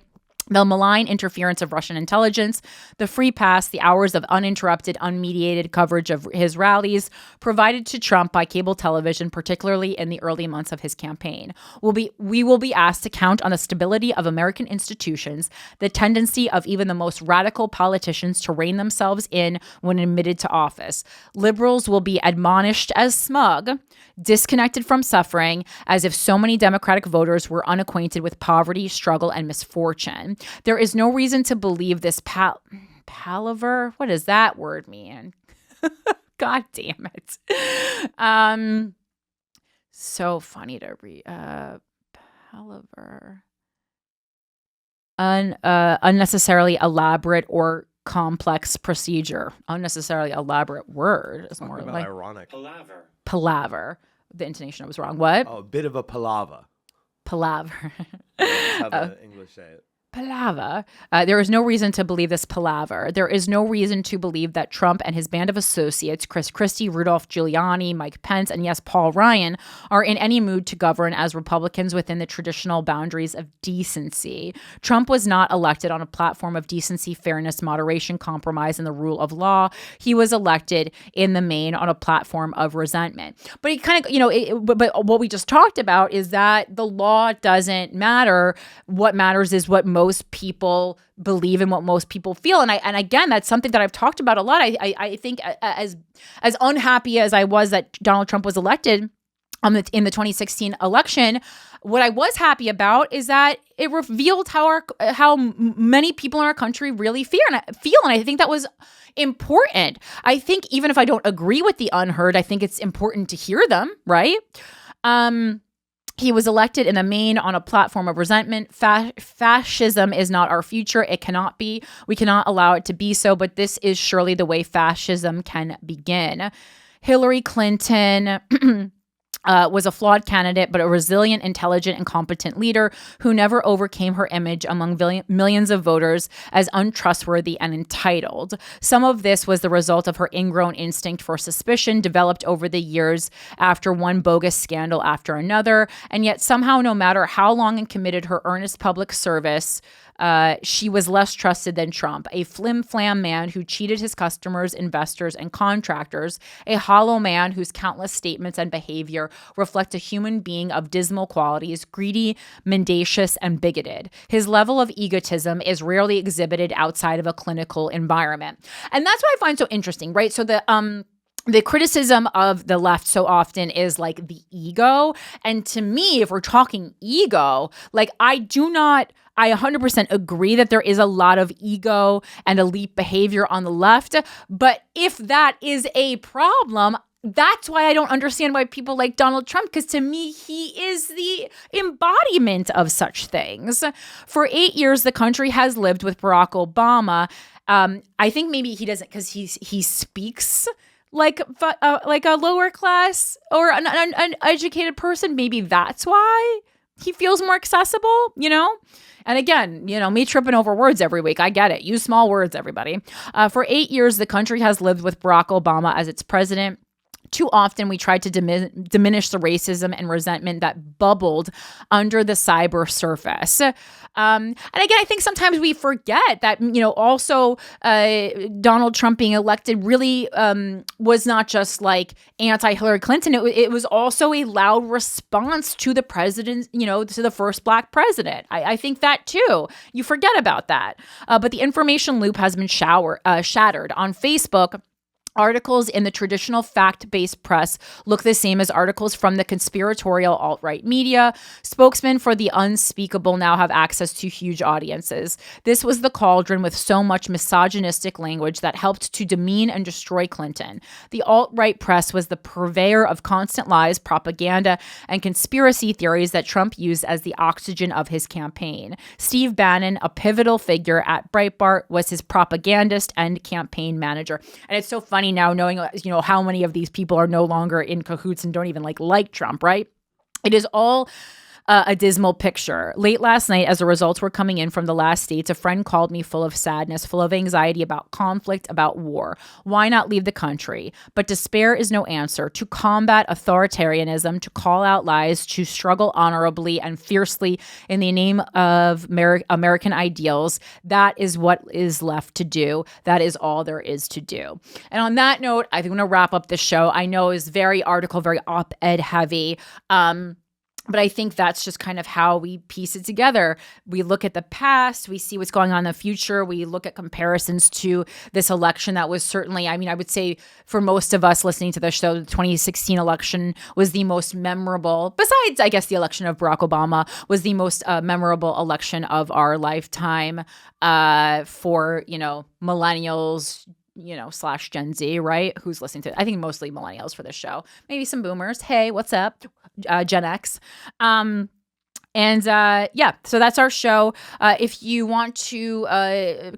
Speaker 4: They'll malign interference of Russian intelligence, the free pass, the hours of uninterrupted, unmediated coverage of his rallies provided to Trump by cable television, particularly in the early months of his campaign. We will be asked to count on the stability of American institutions, the tendency of even the most radical politicians to rein themselves in when admitted to office. Liberals will be admonished as smug, disconnected from suffering, as if so many Democratic voters were unacquainted with poverty, struggle, and misfortune. There is no reason to believe this palaver. What does that word mean? God damn it. So funny to read. Palaver. Unnecessarily elaborate or complex procedure. Unnecessarily elaborate word is more like
Speaker 3: ironic.
Speaker 4: Palaver. The intonation was wrong. What?
Speaker 3: Oh, a bit of a palaver.
Speaker 4: Palaver.
Speaker 3: How the English say it.
Speaker 4: Palaver. There is no reason to believe this palaver. There is no reason to believe that Trump and his band of associates, Chris Christie, Rudolph Giuliani, Mike Pence, and yes, Paul Ryan, are in any mood to govern as Republicans within the traditional boundaries of decency. Trump was not elected on a platform of decency, fairness, moderation, compromise, and the rule of law. He was elected in the main on a platform of resentment. But he kind of, but what we just talked about is that the law doesn't matter. What matters is what most people believe and what most people feel. And again, that's something that I've talked about a lot. I think as unhappy as I was that Donald Trump was elected in the 2016 election, what I was happy about is that it revealed how many people in our country really feel. And I think that was important. I think even if I don't agree with the unheard, I think it's important to hear them, right? He was elected in the main on a platform of resentment. Fascism is not our future. It cannot be. We cannot allow it to be so, but this is surely the way fascism can begin. Hillary Clinton was a flawed candidate, but a resilient, intelligent, and competent leader who never overcame her image among millions of voters as untrustworthy and entitled. Some of this was the result of her ingrown instinct for suspicion developed over the years after one bogus scandal after another. And yet somehow, no matter how long and committed her earnest public service, she was less trusted than Trump, a flim-flam man who cheated his customers, investors, and contractors, a hollow man whose countless statements and behavior reflect a human being of dismal qualities, greedy, mendacious, and bigoted. His level of egotism is rarely exhibited outside of a clinical environment. And that's what I find so interesting, right? So the criticism of the left so often is like the ego. And to me, if we're talking ego, like I 100% agree that there is a lot of ego and elite behavior on the left. But if that is a problem, that's why I don't understand why people like Donald Trump, because to me, he is the embodiment of such things. For 8 years, the country has lived with Barack Obama. I think maybe he doesn't because he speaks like a lower class or an uneducated person. Maybe that's why he feels more accessible, And again, me tripping over words every week. I get it. Use small words, everybody. For 8 years, the country has lived with Barack Obama as its president. Too often, we tried to diminish the racism and resentment that bubbled under the cyber surface. And again, I think sometimes we forget that, also Donald Trump being elected really was not just like anti-Hillary Clinton. It was also a loud response to the president, to the first black president. I think that too. You forget about that. But the information loop has been shattered. On Facebook, Articles in the traditional fact-based press look the same as articles from the conspiratorial alt-right media. Spokesmen for the unspeakable now have access to huge audiences. This was the cauldron with so much misogynistic language that helped to demean and destroy Clinton. The alt-right press was the purveyor of constant lies, propaganda, and conspiracy theories that Trump used as the oxygen of his campaign. Steve Bannon, a pivotal figure at Breitbart, was his propagandist and campaign manager. And it's so funny now knowing, how many of these people are no longer in cahoots and don't even like Trump, right? It is all a dismal picture. Late last night, as the results were coming in from the last states, a friend called me full of sadness, full of anxiety about conflict, about war. Why not leave the country? But despair is no answer. To combat authoritarianism, to call out lies, to struggle honorably and fiercely in the name of American ideals, that is what is left to do. That is all there is to do. And on that note, I think I'm going to wrap up this show. I know it's very op-ed heavy. But I think that's just kind of how we piece it together. We look at the past, we see what's going on in the future, we look at comparisons to this election that was certainly, I would say for most of us listening to the show, the 2016 election was the most memorable, besides, I guess, the election of Barack Obama, was the most memorable election of our lifetime for, millennials, / Gen Z, right? Who's listening to it? I think mostly millennials for this show. Maybe some boomers. Hey, what's up? Gen X. So that's our show. If you want to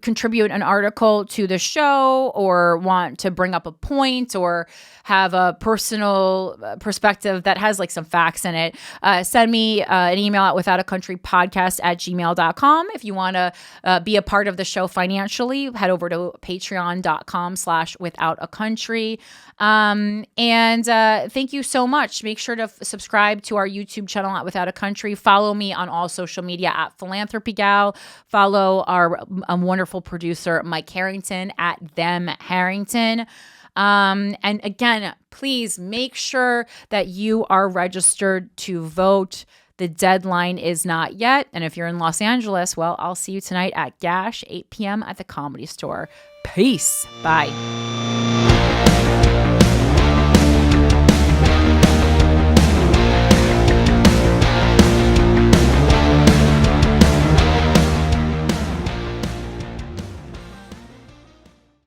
Speaker 4: contribute an article to the show or want to bring up a point or have a personal perspective that has some facts in it, send me an email at withoutacountrypodcast@gmail.com. If you want to be a part of the show financially, head over to patreon.com/withoutacountry. Thank you so much. Make sure to subscribe to our YouTube channel at Without a Country. Follow me on all social media at Philanthropy Gal. Follow our wonderful producer, Mike Harrington, at Them Harrington. And again, please make sure that you are registered to vote. The deadline is not yet. And if you're in Los Angeles, well, I'll see you tonight at GASH, 8 p.m. at the Comedy Store. Peace. Bye.